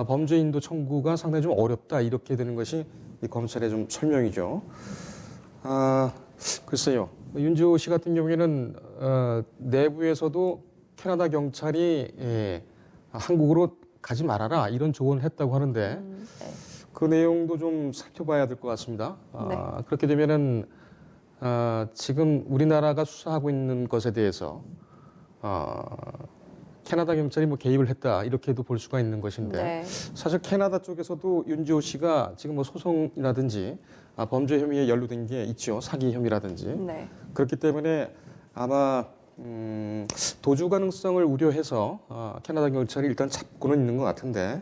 Speaker 1: 범죄 인도 청구가 상당히 좀 어렵다 이렇게 되는 것이 이 검찰의 좀 설명이죠. 글쎄요. 윤지호 씨 같은 경우에는 내부에서도 캐나다 경찰이 한국으로 가지 말아라 이런 조언을 했다고 하는데
Speaker 8: 네.
Speaker 1: 그 내용도 좀 살펴봐야 될 것 같습니다.
Speaker 8: 네.
Speaker 1: 그렇게 되면은 지금 우리나라가 수사하고 있는 것에 대해서 캐나다 경찰이 뭐 개입을 했다 이렇게도 볼 수가 있는 것인데
Speaker 8: 네.
Speaker 1: 사실 캐나다 쪽에서도 윤지호 씨가 지금 뭐 소송이라든지 범죄 혐의에 연루된 게 있죠. 사기 혐의라든지
Speaker 8: 네.
Speaker 1: 그렇기 때문에 아마 도주 가능성을 우려해서 캐나다 경찰이 일단 잡고는 있는 것 같은데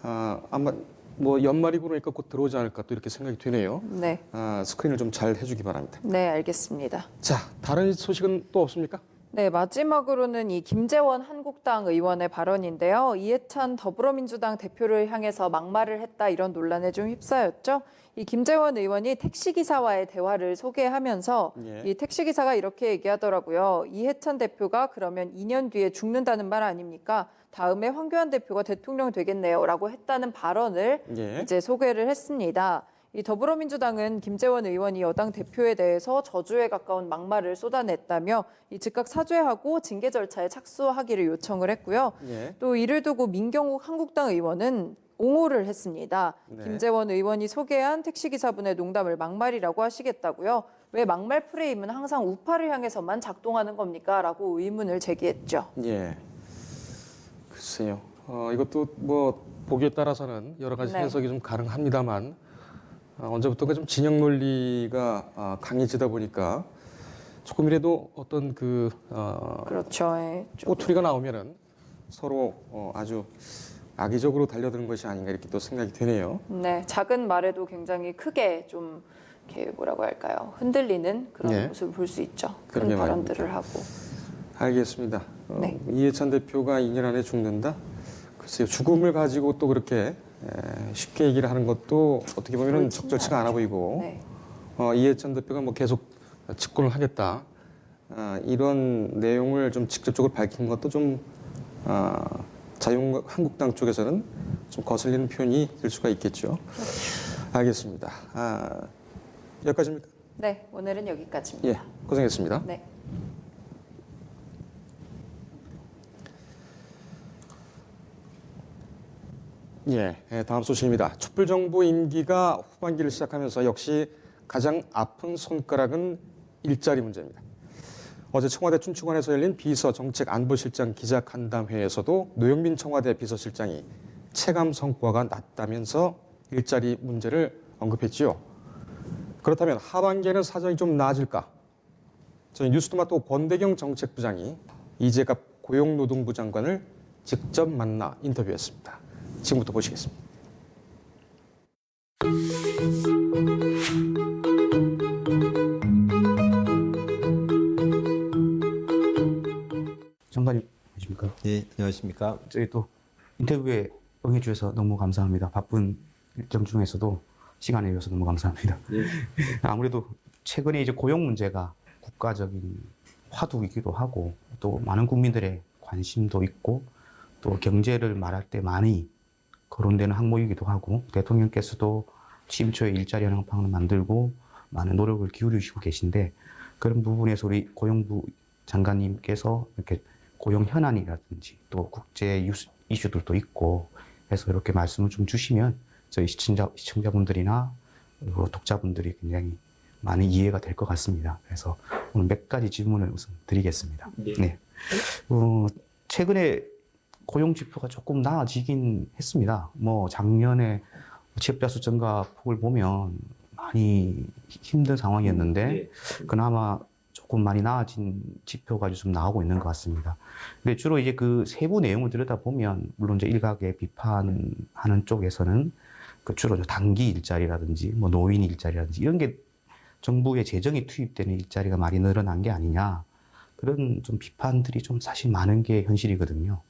Speaker 1: 아마 뭐 연말이고 그러니까 곧 들어오지 않을까 또 이렇게 생각이 되네요.
Speaker 8: 네.
Speaker 1: 스크린을 좀 잘 해주기 바랍니다.
Speaker 8: 네, 알겠습니다.
Speaker 1: 자, 다른 소식은 또 없습니까?
Speaker 8: 네, 마지막으로는 이 김재원 한국당 의원의 발언인데요. 이해찬 더불어민주당 대표를 향해서 막말을 했다 이런 논란에 좀 휩싸였죠. 이 김재원 의원이 택시기사와의 대화를 소개하면서
Speaker 1: 예.
Speaker 8: 이 택시기사가 이렇게 얘기하더라고요. 이해찬 대표가 그러면 2년 뒤에 죽는다는 말 아닙니까? 다음에 황교안 대표가 대통령 되겠네요. 라고 했다는 발언을
Speaker 1: 예.
Speaker 8: 이제 소개를 했습니다. 이 더불어민주당은 김재원 의원이 여당 대표에 대해서 저주에 가까운 막말을 쏟아냈다며 이 즉각 사죄하고 징계 절차에 착수하기를 요청을 했고요.
Speaker 1: 예.
Speaker 8: 또 이를 두고 민경욱 한국당 의원은 옹호를 했습니다.
Speaker 1: 네.
Speaker 8: 김재원 의원이 소개한 택시기사분의 농담을 막말이라고 하시겠다고요. 왜 막말 프레임은 항상 우파를 향해서만 작동하는 겁니까? 라고 의문을 제기했죠.
Speaker 1: 예. 글쎄요. 이것도 뭐 보기에 따라서는 여러 가지
Speaker 8: 네.
Speaker 1: 해석이 좀 가능합니다만 언제부턴가 좀 진영 논리가 강해지다 보니까 조금이라도 어떤
Speaker 8: 그렇죠. 예, 좀.
Speaker 1: 꼬투리가 나오면은 서로 아주 악의적으로 달려드는 것이 아닌가 이렇게 또 생각이 되네요.
Speaker 8: 네, 작은 말에도 굉장히 크게 좀 이렇게 뭐라고 할까요? 흔들리는 그런
Speaker 1: 네.
Speaker 8: 모습을 볼 수 있죠.
Speaker 1: 그러게
Speaker 8: 그런 발언들을 하고.
Speaker 1: 알겠습니다.
Speaker 8: 네.
Speaker 1: 이해찬 대표가 2년 안에 죽는다? 글쎄요. 죽음을 가지고 또 그렇게 쉽게 얘기를 하는 것도 어떻게 보면
Speaker 8: 그렇지는
Speaker 1: 적절치가 않아
Speaker 8: 않죠.
Speaker 1: 보이고
Speaker 8: 네.
Speaker 1: 이해찬 대표가 뭐 계속 집권을 하겠다. 이런 내용을 좀 직접적으로 밝힌 것도 좀 자유한국당 쪽에서는 좀 거슬리는 표현이 될 수가 있겠죠. 알겠습니다. 여기까지입니까?
Speaker 8: 네, 오늘은 여기까지입니다.
Speaker 1: 예, 고생했습니다.
Speaker 8: 네.
Speaker 1: 예, 다음 소식입니다. 촛불정부 임기가 후반기를 시작하면서 역시 가장 아픈 손가락은 일자리 문제입니다. 어제 청와대 춘추관에서 열린 비서정책안보실장 기자간담회에서도 노영민 청와대 비서실장이 체감 성과가 낮다면서 일자리 문제를 언급했지요. 그렇다면 하반기에는 사정이 좀 나아질까? 저희 뉴스토마토 권대경 정책부장이 이재갑 고용노동부 장관을 직접 만나 인터뷰했습니다. 지금부터 보시겠습니다.
Speaker 9: 장관님, 안녕하십니까?
Speaker 10: 네, 안녕하십니까?
Speaker 9: 저희 또 인터뷰에 응해주셔서 너무 감사합니다. 바쁜 일정 중에서도 시간 내주셔서 너무 감사합니다.
Speaker 10: 네.
Speaker 9: 아무래도 최근에 이제 고용 문제가 국가적인 화두이기도 하고 또 많은 국민들의 관심도 있고 또 경제를 말할 때 많이 거론되는 항목이기도 하고 대통령께서도 취임 초에 일자리 현황판을 만들고 많은 노력을 기울이시고 계신데 그런 부분에서 우리 고용부 장관님께서 이렇게 고용 현안이라든지 또 국제 이슈들도 있고 해서 이렇게 말씀을 좀 주시면 저희 시청자분들이나 그리고 독자분들이 굉장히 많은 이해가 될 것 같습니다. 그래서 오늘 몇 가지 질문을 우선 드리겠습니다. 네. 최근에 고용 지표가 조금 나아지긴 했습니다. 뭐 작년에 취업자 수 증가 폭을 보면 많이 힘든 상황이었는데 그나마 조금 많이 나아진 지표가 좀 나오고 있는 것 같습니다. 근데 주로 이제 그 세부 내용을 들여다보면 물론 이제 일각의 비판하는 쪽에서는 그 주로 단기 일자리라든지 뭐 노인 일자리라든지 이런 게 정부의 재정이 투입되는 일자리가 많이 늘어난 게 아니냐 그런 좀 비판들이 좀 사실 많은 게 현실이거든요.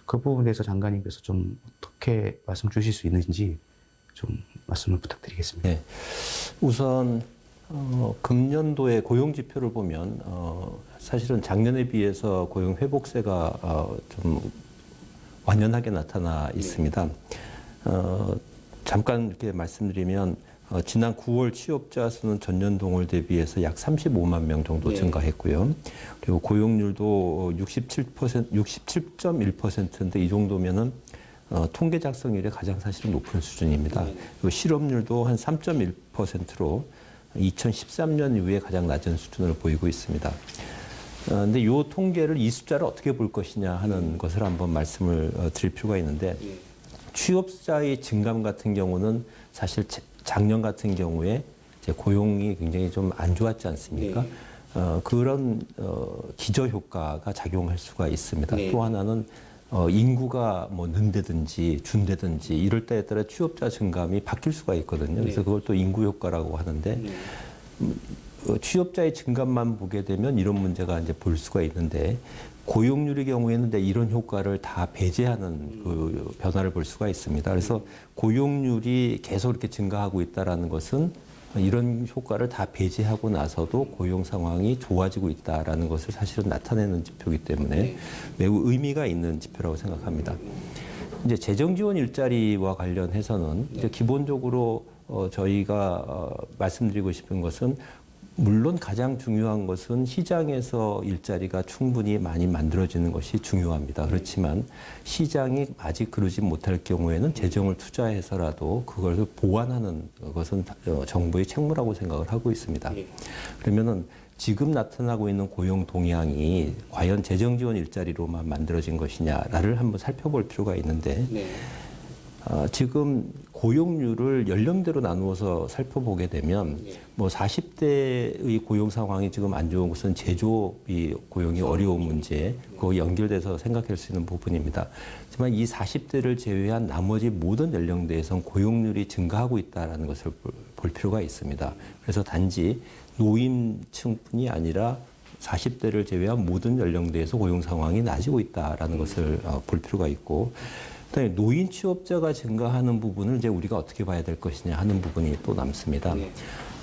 Speaker 9: 그 부분에 대해서 장관님께서 좀 어떻게 말씀 주실 수 있는지 좀 말씀을 부탁드리겠습니다.
Speaker 10: 네. 우선 금년도의 고용 지표를 보면 사실은 작년에 비해서 고용 회복세가 좀 완연하게 나타나 있습니다. 잠깐 이렇게 말씀드리면 지난 9월 취업자 수는 전년 동월 대비해서 약 35만 명 정도 증가했고요. 그리고 고용률도 67.1%인데 이 정도면은 통계 작성률이 가장 사실은 높은 수준입니다. 그리고 실업률도 한 3.1%로 2013년 이후에 가장 낮은 수준을 보이고 있습니다. 근데 이 통계를 이 숫자를 어떻게 볼 것이냐 하는 것을 한번 말씀을 드릴 필요가 있는데 취업자의 증감 같은 경우는 사실 작년 같은 경우에 이제 고용이 굉장히 좀 안 좋았지 않습니까? 그런 기저 효과가 작용할 수가 있습니다. 또 하나는 인구가 뭐 는다든지 준다든지 이럴 때에 따라 취업자 증감이 바뀔 수가 있거든요. 그래서 그걸 또 인구 효과라고 하는데 취업자의 증감만 보게 되면 이런 문제가 이제 볼 수가 있는데 고용률의 경우에는 이런 효과를 다 배제하는 그 변화를 볼 수가 있습니다. 그래서 고용률이 계속 이렇게 증가하고 있다라는 것은 이런 효과를 다 배제하고 나서도 고용 상황이 좋아지고 있다라는 것을 사실은 나타내는 지표이기 때문에 매우 의미가 있는 지표라고 생각합니다. 이제 재정 지원 일자리와 관련해서는 이제 기본적으로 저희가 말씀드리고 싶은 것은 물론 가장 중요한 것은 시장에서 일자리가 충분히 많이 만들어지는 것이 중요합니다. 그렇지만 시장이 아직 그러지 못할 경우에는 재정을 투자해서라도 그걸 보완하는 것은 정부의 책무라고 생각을 하고 있습니다. 그러면은 지금 나타나고 있는 고용 동향이 과연 재정 지원 일자리로만 만들어진 것이냐를 한번 살펴볼 필요가 있는데 지금 고용률을 연령대로 나누어서 살펴보게 되면 뭐 40대의 고용 상황이 지금 안 좋은 것은 제조업이 고용이 어려운 문제, 그거 연결돼서 생각할 수 있는 부분입니다. 하지만 이 40대를 제외한 나머지 모든 연령대에선 고용률이 증가하고 있다는 것을 볼 필요가 있습니다. 그래서 단지 노인층뿐이 아니라 40대를 제외한 모든 연령대에서 고용 상황이 나아지고 있다는 것을 볼 필요가 있고 그다음에 노인 취업자가 증가하는 부분을 이제 우리가 어떻게 봐야 될 것이냐 하는 부분이 또 남습니다.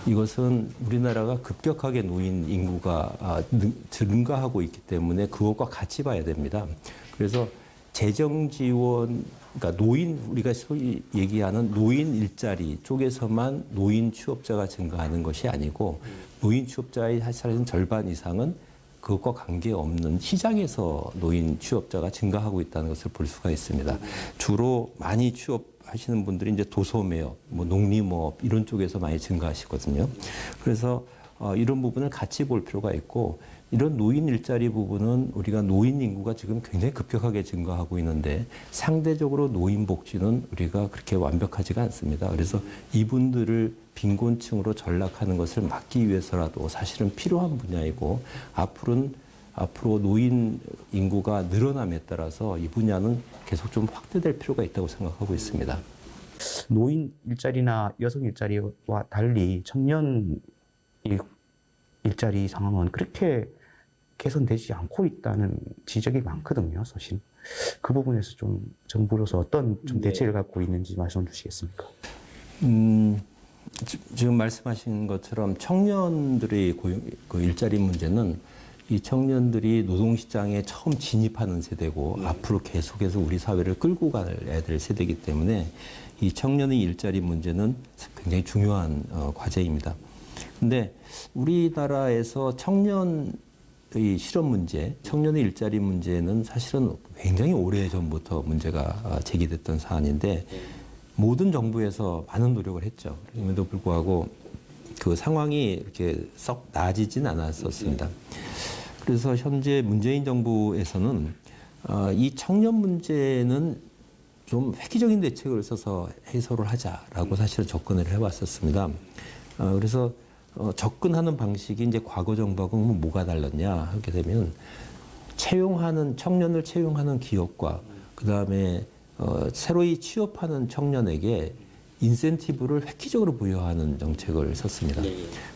Speaker 10: 이것은 우리나라가 급격하게 노인 인구가 증가하고 있기 때문에 그것과 같이 봐야 됩니다. 그래서 재정 지원, 그러니까 우리가 소위 얘기하는 노인 일자리 쪽에서만 노인 취업자가 증가하는 것이 아니고 노인 취업자의 사실은 절반 이상은 그것과 관계없는 시장에서 노인 취업자가 증가하고 있다는 것을 볼 수가 있습니다. 주로 많이 하시는 분들이 이제 도소매업, 뭐 농림업 이런 쪽에서 많이 증가하시거든요. 그래서 이런 부분을 같이 볼 필요가 있고, 이런 노인 일자리 부분은 우리가 노인 인구가 지금 굉장히 급격하게 증가하고 있는데 상대적으로 노인 복지는 우리가 그렇게 완벽하지가 않습니다. 그래서 이분들을 빈곤층으로 전락하는 것을 막기 위해서라도 사실은 필요한 분야이고, 앞으로 노인 인구가 늘어남에 따라서 이 분야는 계속 좀 확대될 필요가 있다고 생각하고 있습니다.
Speaker 9: 노인 일자리나 여성 일자리와 달리 청년 일자리 상황은 그렇게 개선되지 않고 있다는 지적이 많거든요, 사실. 그 부분에서 좀 정부로서 어떤 좀 대책을 갖고 있는지 말씀 주시겠습니까?
Speaker 10: 지금 말씀하신 것처럼 청년들의 일자리 문제는 이 청년들이 노동시장에 처음 진입하는 세대고 앞으로 계속해서 우리 사회를 끌고 가야 될 세대이기 때문에 이 청년의 일자리 문제는 굉장히 중요한 과제입니다. 근데 우리나라에서 청년의 실업 문제, 청년의 일자리 문제는 사실은 굉장히 오래전부터 문제가 제기됐던 사안인데 모든 정부에서 많은 노력을 했죠. 그럼에도 불구하고 그 상황이 이렇게 썩 나아지진 않았었습니다. 그래서 현재 문재인 정부에서는 이 청년 문제는 좀 획기적인 대책을 써서 해소를 하자라고 사실은 접근을 해왔었습니다. 그래서 접근하는 방식이 이제 과거 정부하고 뭐가 달랐냐 하게 되면 청년을 채용하는 기업과 그 다음에 새로이 취업하는 청년에게 인센티브를 획기적으로 부여하는 정책을 썼습니다.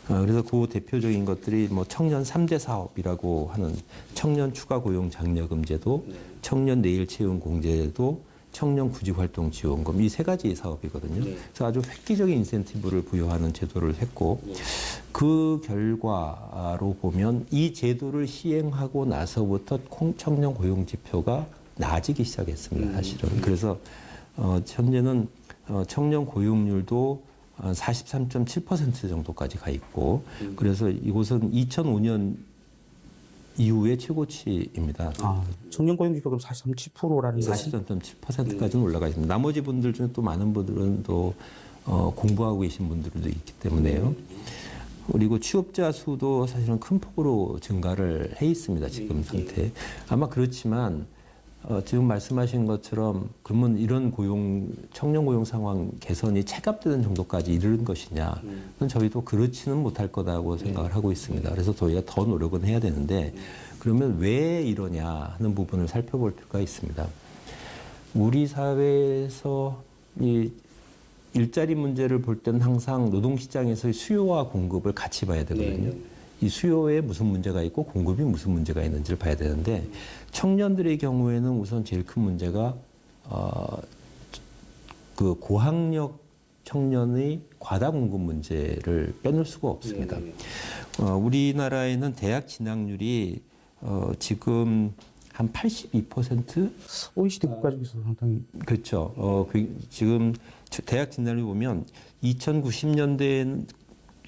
Speaker 10: 그래서 그 대표적인 것들이 뭐 청년 3대 사업이라고 하는 청년 추가 고용 장려금 제도, 청년 내일 채용 공제도, 청년 구직활동 지원금 이 세 가지 사업이거든요. 그래서 아주 획기적인 인센티브를 부여하는 제도를 했고 그 결과로 보면 이 제도를 시행하고 나서부터 청년 고용 지표가 나아지기 시작했습니다. 사실은. 그래서 현재는 청년 고용률도 43.7% 정도까지 가 있고 그래서 이곳은 2005년 이후의 최고치입니다.
Speaker 9: 청년 고용지표 그럼 43.7%라는 것은
Speaker 10: 43.7%까지는 올라가 있습니다. 나머지 분들 중에 또 많은 분들은 또 공부하고 계신 분들도 있기 때문에요. 그리고 취업자 수도 사실은 큰 폭으로 증가를 해 있습니다. 지금 상태. 아마 그렇지만 지금 말씀하신 것처럼 그러면 이런 청년 고용 상황 개선이 체갑되는 정도까지 이르는 것이냐는 저희도 그렇지는 못할 거다고 생각을 하고 있습니다. 그래서 저희가 더 노력은 해야 되는데 그러면 왜 이러냐 하는 부분을 살펴볼 필요가 있습니다. 우리 사회에서 이 일자리 문제를 볼 때는 항상 노동시장에서의 수요와 공급을 같이 봐야 되거든요. 이 수요에 무슨 문제가 있고 공급이 무슨 문제가 있는지를 봐야 되는데 청년들의 경우에는 우선 제일 큰 문제가 그 고학력 청년의 과다 공급 문제를 빼놓을 수가 없습니다. 우리나라에는 대학 진학률이 지금 한 82%?
Speaker 9: OECD 국가 중에서 상당히
Speaker 10: 그렇죠. 지금 대학 진학률 보면 2090년도에는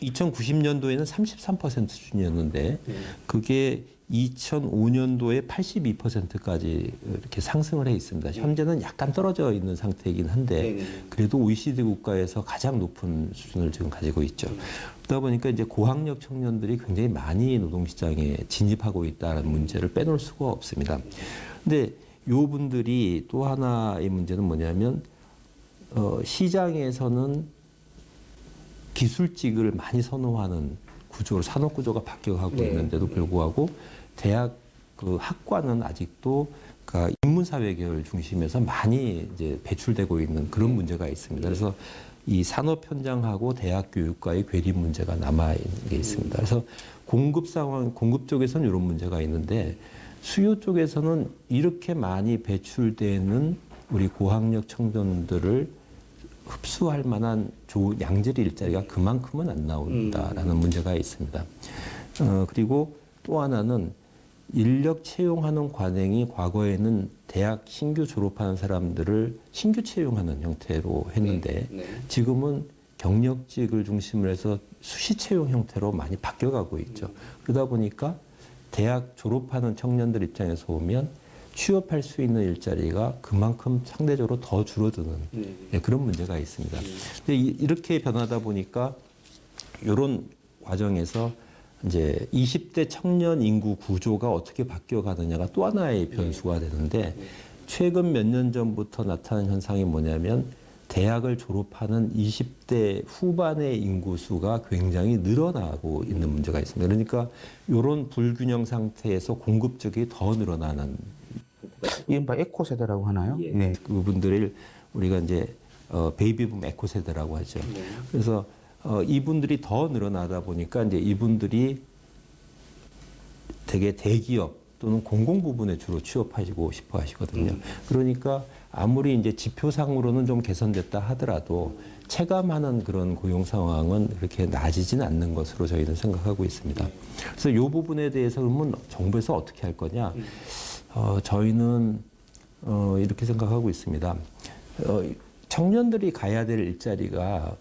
Speaker 10: 33% 수준이었는데 그게 2005년도에 82%까지 이렇게 상승을 해 있습니다. 현재는 약간 떨어져 있는 상태이긴 한데 그래도 OECD 국가에서 가장 높은 수준을 지금 가지고 있죠. 그러다 보니까 이제 고학력 청년들이 굉장히 많이 노동시장에 진입하고 있다는 문제를 빼놓을 수가 없습니다. 근데 요 분들이 또 하나의 문제는 뭐냐면 시장에서는 기술직을 많이 선호하는 구조로 산업 구조가 바뀌어가고 있는데도 불구하고 대학 그 학과는 아직도 그러니까 인문사회 계열 중심에서 많이 이제 배출되고 있는 그런 문제가 있습니다. 그래서 이 산업 현장하고 대학 교육과의 괴리 문제가 남아 있는 게 있습니다. 그래서 공급 쪽에서는 이런 문제가 있는데 수요 쪽에서는 이렇게 많이 배출되는 우리 고학력 청년들을 흡수할 만한 좋은 양질의 일자리가 그만큼은 안 나온다라는 문제가 있습니다. 그리고 또 하나는 인력 채용하는 관행이 과거에는 대학 신규 졸업하는 사람들을 신규 채용하는 형태로 했는데 지금은 경력직을 중심으로 해서 수시 채용 형태로 많이 바뀌어가고 있죠. 그러다 보니까 대학 졸업하는 청년들 입장에서 보면 취업할 수 있는 일자리가 그만큼 상대적으로 더 줄어드는 그런 문제가 있습니다. 근데 이렇게 변하다 보니까 이런 과정에서 이제 20대 청년 인구 구조가 어떻게 바뀌어 가느냐가 또 하나의 변수가 되는데 최근 몇 년 전부터 나타난 현상이 뭐냐면 대학을 졸업하는 20대 후반의 인구수가 굉장히 늘어나고 있는 문제가 있습니다. 그러니까 이런 불균형 상태에서 공급 쪽이 더 늘어나는
Speaker 9: 이른바 에코 세대라고 하나요? 네.
Speaker 10: 그분들을 우리가 이제 베이비붐 에코 세대라고 하죠. 그래서 이분들이 더 늘어나다 보니까 이제 이분들이 되게 대기업 또는 공공 부분에 주로 취업하시고 싶어 하시거든요. 그러니까 아무리 이제 지표상으로는 좀 개선됐다 하더라도 체감하는 그런 고용 상황은 그렇게 나아지진 않는 것으로 저희는 생각하고 있습니다. 그래서 이 부분에 대해서 그러면 정부에서 어떻게 할 거냐? 저희는 이렇게 생각하고 있습니다. 청년들이 가야 될 일자리가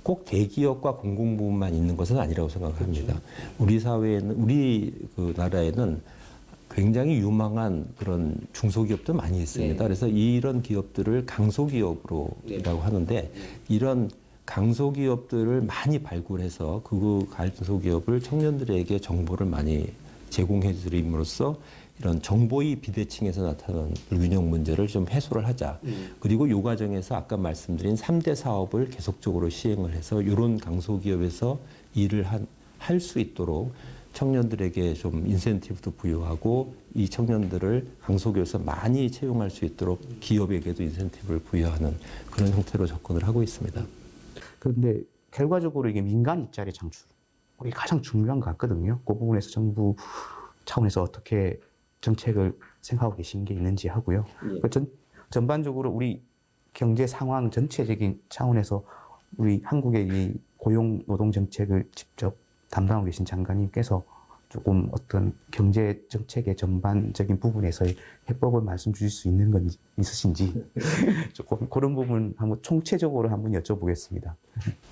Speaker 10: 꼭 대기업과 공공부문만 있는 것은 아니라고 생각합니다. 우리 사회에는, 우리 그 나라에는 굉장히 유망한 그런 중소기업도 많이 있습니다. 그래서 이런 기업들을 강소기업으로라고 하는데 이런 강소기업들을 많이 발굴해서 그 강소기업을 청년들에게 정보를 많이 제공해 드림으로써 이런 정보의 비대칭에서 나타나는 불균형 문제를 좀 해소를 하자. 그리고 이 과정에서 아까 말씀드린 3대 사업을 계속적으로 시행을 해서 이런 강소기업에서 일을 할 수 있도록 청년들에게 좀 인센티브도 부여하고 이 청년들을 강소기업에서 많이 채용할 수 있도록 기업에게도 인센티브를 부여하는 그런 형태로 접근을 하고 있습니다.
Speaker 9: 그런데 결과적으로 이게 민간 일자리 창출, 우리 가장 중요한 것 같거든요. 그 부분에서 정부 차원에서 어떻게 정책을 생각하고 계신 게 있는지 하고요. 전반적으로 우리 경제 상황 전체적인 차원에서 우리 한국의 이 고용 노동 정책을 직접 담당하고 계신 장관님께서 조금 어떤 경제 정책의 전반적인 부분에서의 해법을 말씀 주실 수 있는 건 있으신지 조금 그런 부분 한번 총체적으로 한번 여쭤보겠습니다.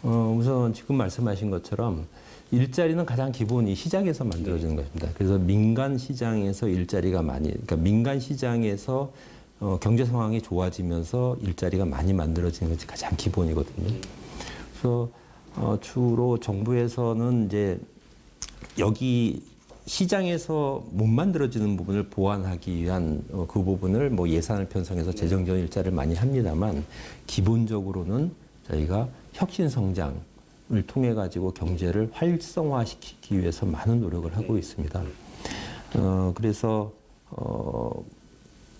Speaker 10: 우선 지금 말씀하신 것처럼 일자리는 가장 기본이 시장에서 만들어지는 것입니다. 그래서 민간 시장에서 일자리가 그러니까 민간 시장에서 경제 상황이 좋아지면서 일자리가 많이 만들어지는 것이 가장 기본이거든요. 그래서 주로 정부에서는 이제 여기 시장에서 못 만들어지는 부분을 보완하기 위한 그 부분을 뭐 예산을 편성해서 재정적인 일자리를 많이 합니다만 기본적으로는 저희가 혁신 성장을 통해 가지고 경제를 활성화시키기 위해서 많은 노력을 하고 있습니다. 그래서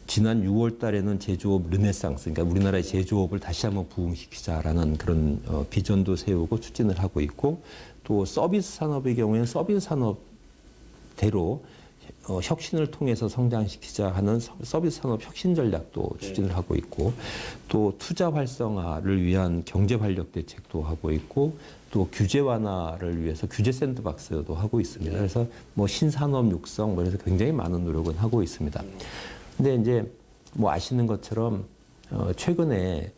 Speaker 10: 지난 6월 달에는 제조업 르네상스, 그러니까 우리나라의 제조업을 다시 한번 부흥시키자라는 그런 비전도 세우고 추진을 하고 있고 또 서비스 산업의 경우에는 서비스 산업대로 혁신을 통해서 성장시키자 하는 서비스 산업 혁신 전략도 추진을 하고 있고 또 투자 활성화를 위한 경제 활력 대책도 하고 있고 또 규제 완화를 위해서 규제 샌드박스도 하고 있습니다. 그래서 뭐 신산업 육성 뭐 이래서 굉장히 많은 노력은 하고 있습니다. 근데 이제 뭐 아시는 것처럼 최근에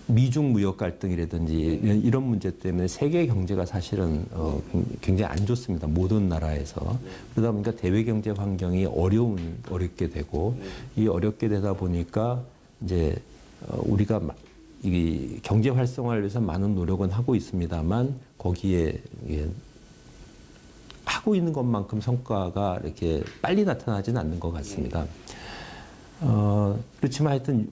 Speaker 10: 미중 무역 갈등이라든지 이런 문제 때문에 세계 경제가 사실은 굉장히 안 좋습니다. 모든 나라에서. 그러다 보니까 대외 경제 환경이 어렵게 되고 이 어렵게 되다 보니까 이제 우리가 이 경제 활성화를 위해서 많은 노력은 하고 있습니다만 거기에 하고 있는 것만큼 성과가 이렇게 빨리 나타나지는 않는 것 같습니다. 그렇지만 하여튼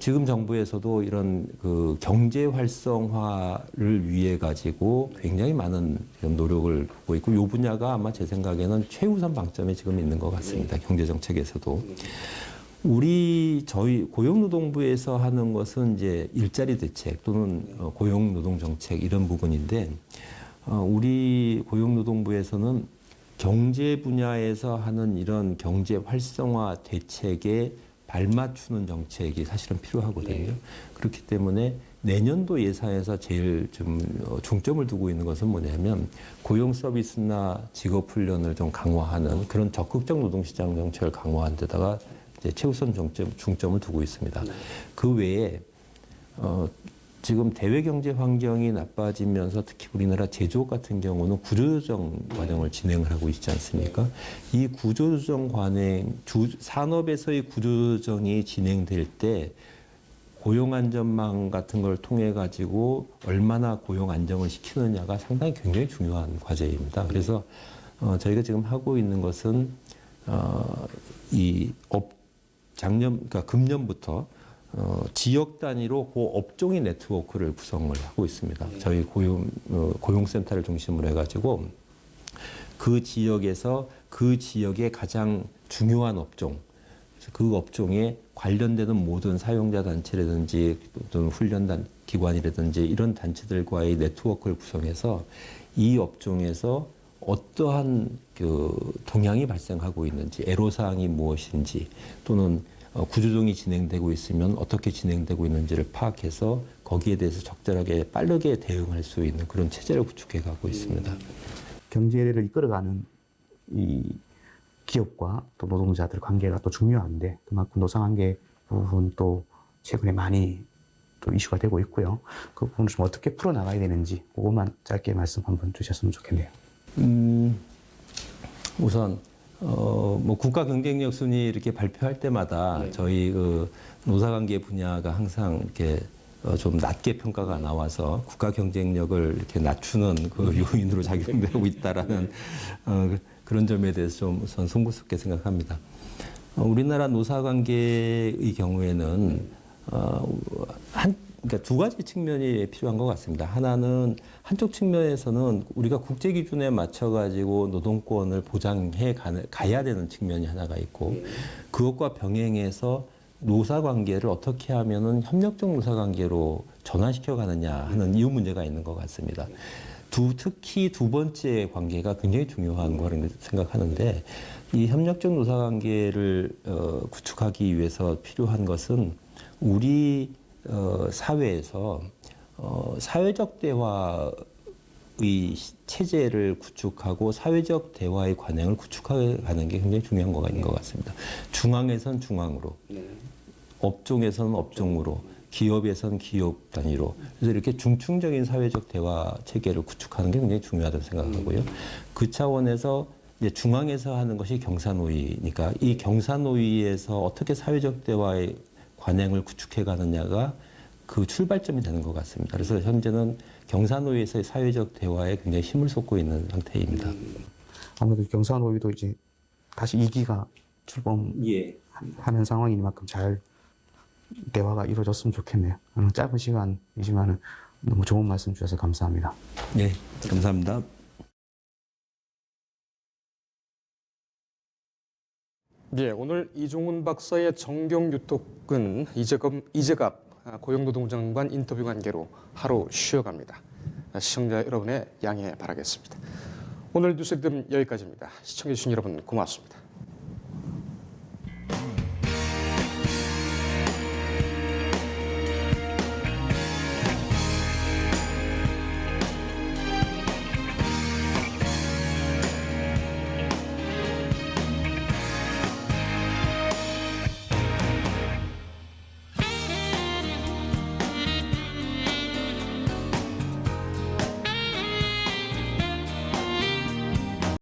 Speaker 10: 지금 정부에서도 이런 그 경제 활성화를 위해 가지고 굉장히 많은 지금 노력을 하고 있고 이 분야가 아마 제 생각에는 최우선 방점에 지금 있는 것 같습니다. 경제 정책에서도. 저희 고용노동부에서 하는 것은 이제 일자리 대책 또는 고용노동 정책 이런 부분인데 우리 고용노동부에서는 경제 분야에서 하는 이런 경제 활성화 대책에 발맞추는 정책이 사실은 필요하거든요. 그렇기 때문에 내년도 예산에서 제일 좀 중점을 두고 있는 것은 뭐냐면 고용 서비스나 직업 훈련을 좀 강화하는 그런 적극적 노동시장 정책을 강화하는 데다가 이제 최우선 중점을 두고 있습니다. 그 외에 지금 대외 경제 환경이 나빠지면서 특히 우리나라 제조업 같은 경우는 구조조정 과정을 진행을 하고 있지 않습니까? 이 구조조정 산업에서의 구조조정이 진행될 때 고용 안전망 같은 걸 통해 가지고 얼마나 고용 안정을 시키느냐가 상당히 굉장히 중요한 과제입니다. 그래서 저희가 지금 하고 있는 것은 그러니까 금년부터 지역 단위로 그 업종의 네트워크를 구성을 하고 있습니다. 저희 고용센터를 중심으로 해가지고 그 지역에서 그 지역의 가장 중요한 업종, 그 업종에 관련되는 모든 사용자 단체라든지 또는 훈련 기관이라든지 이런 단체들과의 네트워크를 구성해서 이 업종에서 어떠한 그 동향이 발생하고 있는지, 애로사항이 무엇인지 또는 구조조정이 진행되고 있으면 어떻게 진행되고 있는지를 파악해서 거기에 대해서 적절하게 빠르게 대응할 수 있는 그런 체제를 구축해 가고 있습니다.
Speaker 9: 경제를 이끌어가는 이 기업과 또 노동자들 관계가 또 중요한데 그만큼 노사관계 부분 또 최근에 많이 또 이슈가 되고 있고요. 그 부분을 좀 어떻게 풀어나가야 되는지 그것만 짧게 말씀 한번 주셨으면 좋겠네요.
Speaker 10: 우선 뭐 국가 경쟁력 순위 이렇게 발표할 때마다 저희 그 노사관계 분야가 항상 이렇게 좀 낮게 평가가 나와서 국가 경쟁력을 이렇게 낮추는 그 요인으로 작용되고 있다라는 그런 점에 대해서 좀 우선 송구스럽게 생각합니다. 우리나라 노사관계의 경우에는 그러니까 두 가지 측면이 필요한 것 같습니다. 하나는 한쪽 측면에서는 우리가 국제 기준에 맞춰 가지고 노동권을 보장해 가야 되는 측면이 하나가 있고 그것과 병행해서 노사 관계를 어떻게 하면은 협력적 노사 관계로 전환시켜 가느냐 하는 이 문제가 있는 것 같습니다. 특히 두 번째 관계가 굉장히 중요한 거라고 생각하는데 이 협력적 노사 관계를 구축하기 위해서 필요한 것은 우리 사회에서 사회적 대화의 체제를 구축하고 사회적 대화의 관행을 구축해 가는 게 굉장히 중요한 거가 있는 것 같습니다. 중앙에선 중앙으로, 업종에선 업종으로, 기업에선 기업 단위로. 그래서 이렇게 중층적인 사회적 대화 체계를 구축하는 게 굉장히 중요하다고 생각하고요. 그 차원에서 이제 중앙에서 하는 것이 경사노위니까 이 경사노위에서 어떻게 사회적 대화의 관행을 구축해 가느냐가 그 출발점이 되는 것 같습니다. 그래서 현재는 경사노위에서의 사회적 대화에 굉장히 힘을 쏟고 있는 상태입니다.
Speaker 9: 아무래도 경사노위도 이제 다시 2기가 출범하는 상황이니만큼 잘 대화가 이루어졌으면 좋겠네요. 짧은 시간이지만 너무 좋은 말씀 주셔서 감사합니다.
Speaker 10: 네, 감사합니다.
Speaker 1: 예, 오늘 이종훈 박사의 정경유톡은 이재갑 고용노동부 장관 인터뷰 관계로 하루 쉬어갑니다. 시청자 여러분의 양해 바라겠습니다. 오늘 뉴스 등 여기까지입니다. 시청해주신 여러분 고맙습니다.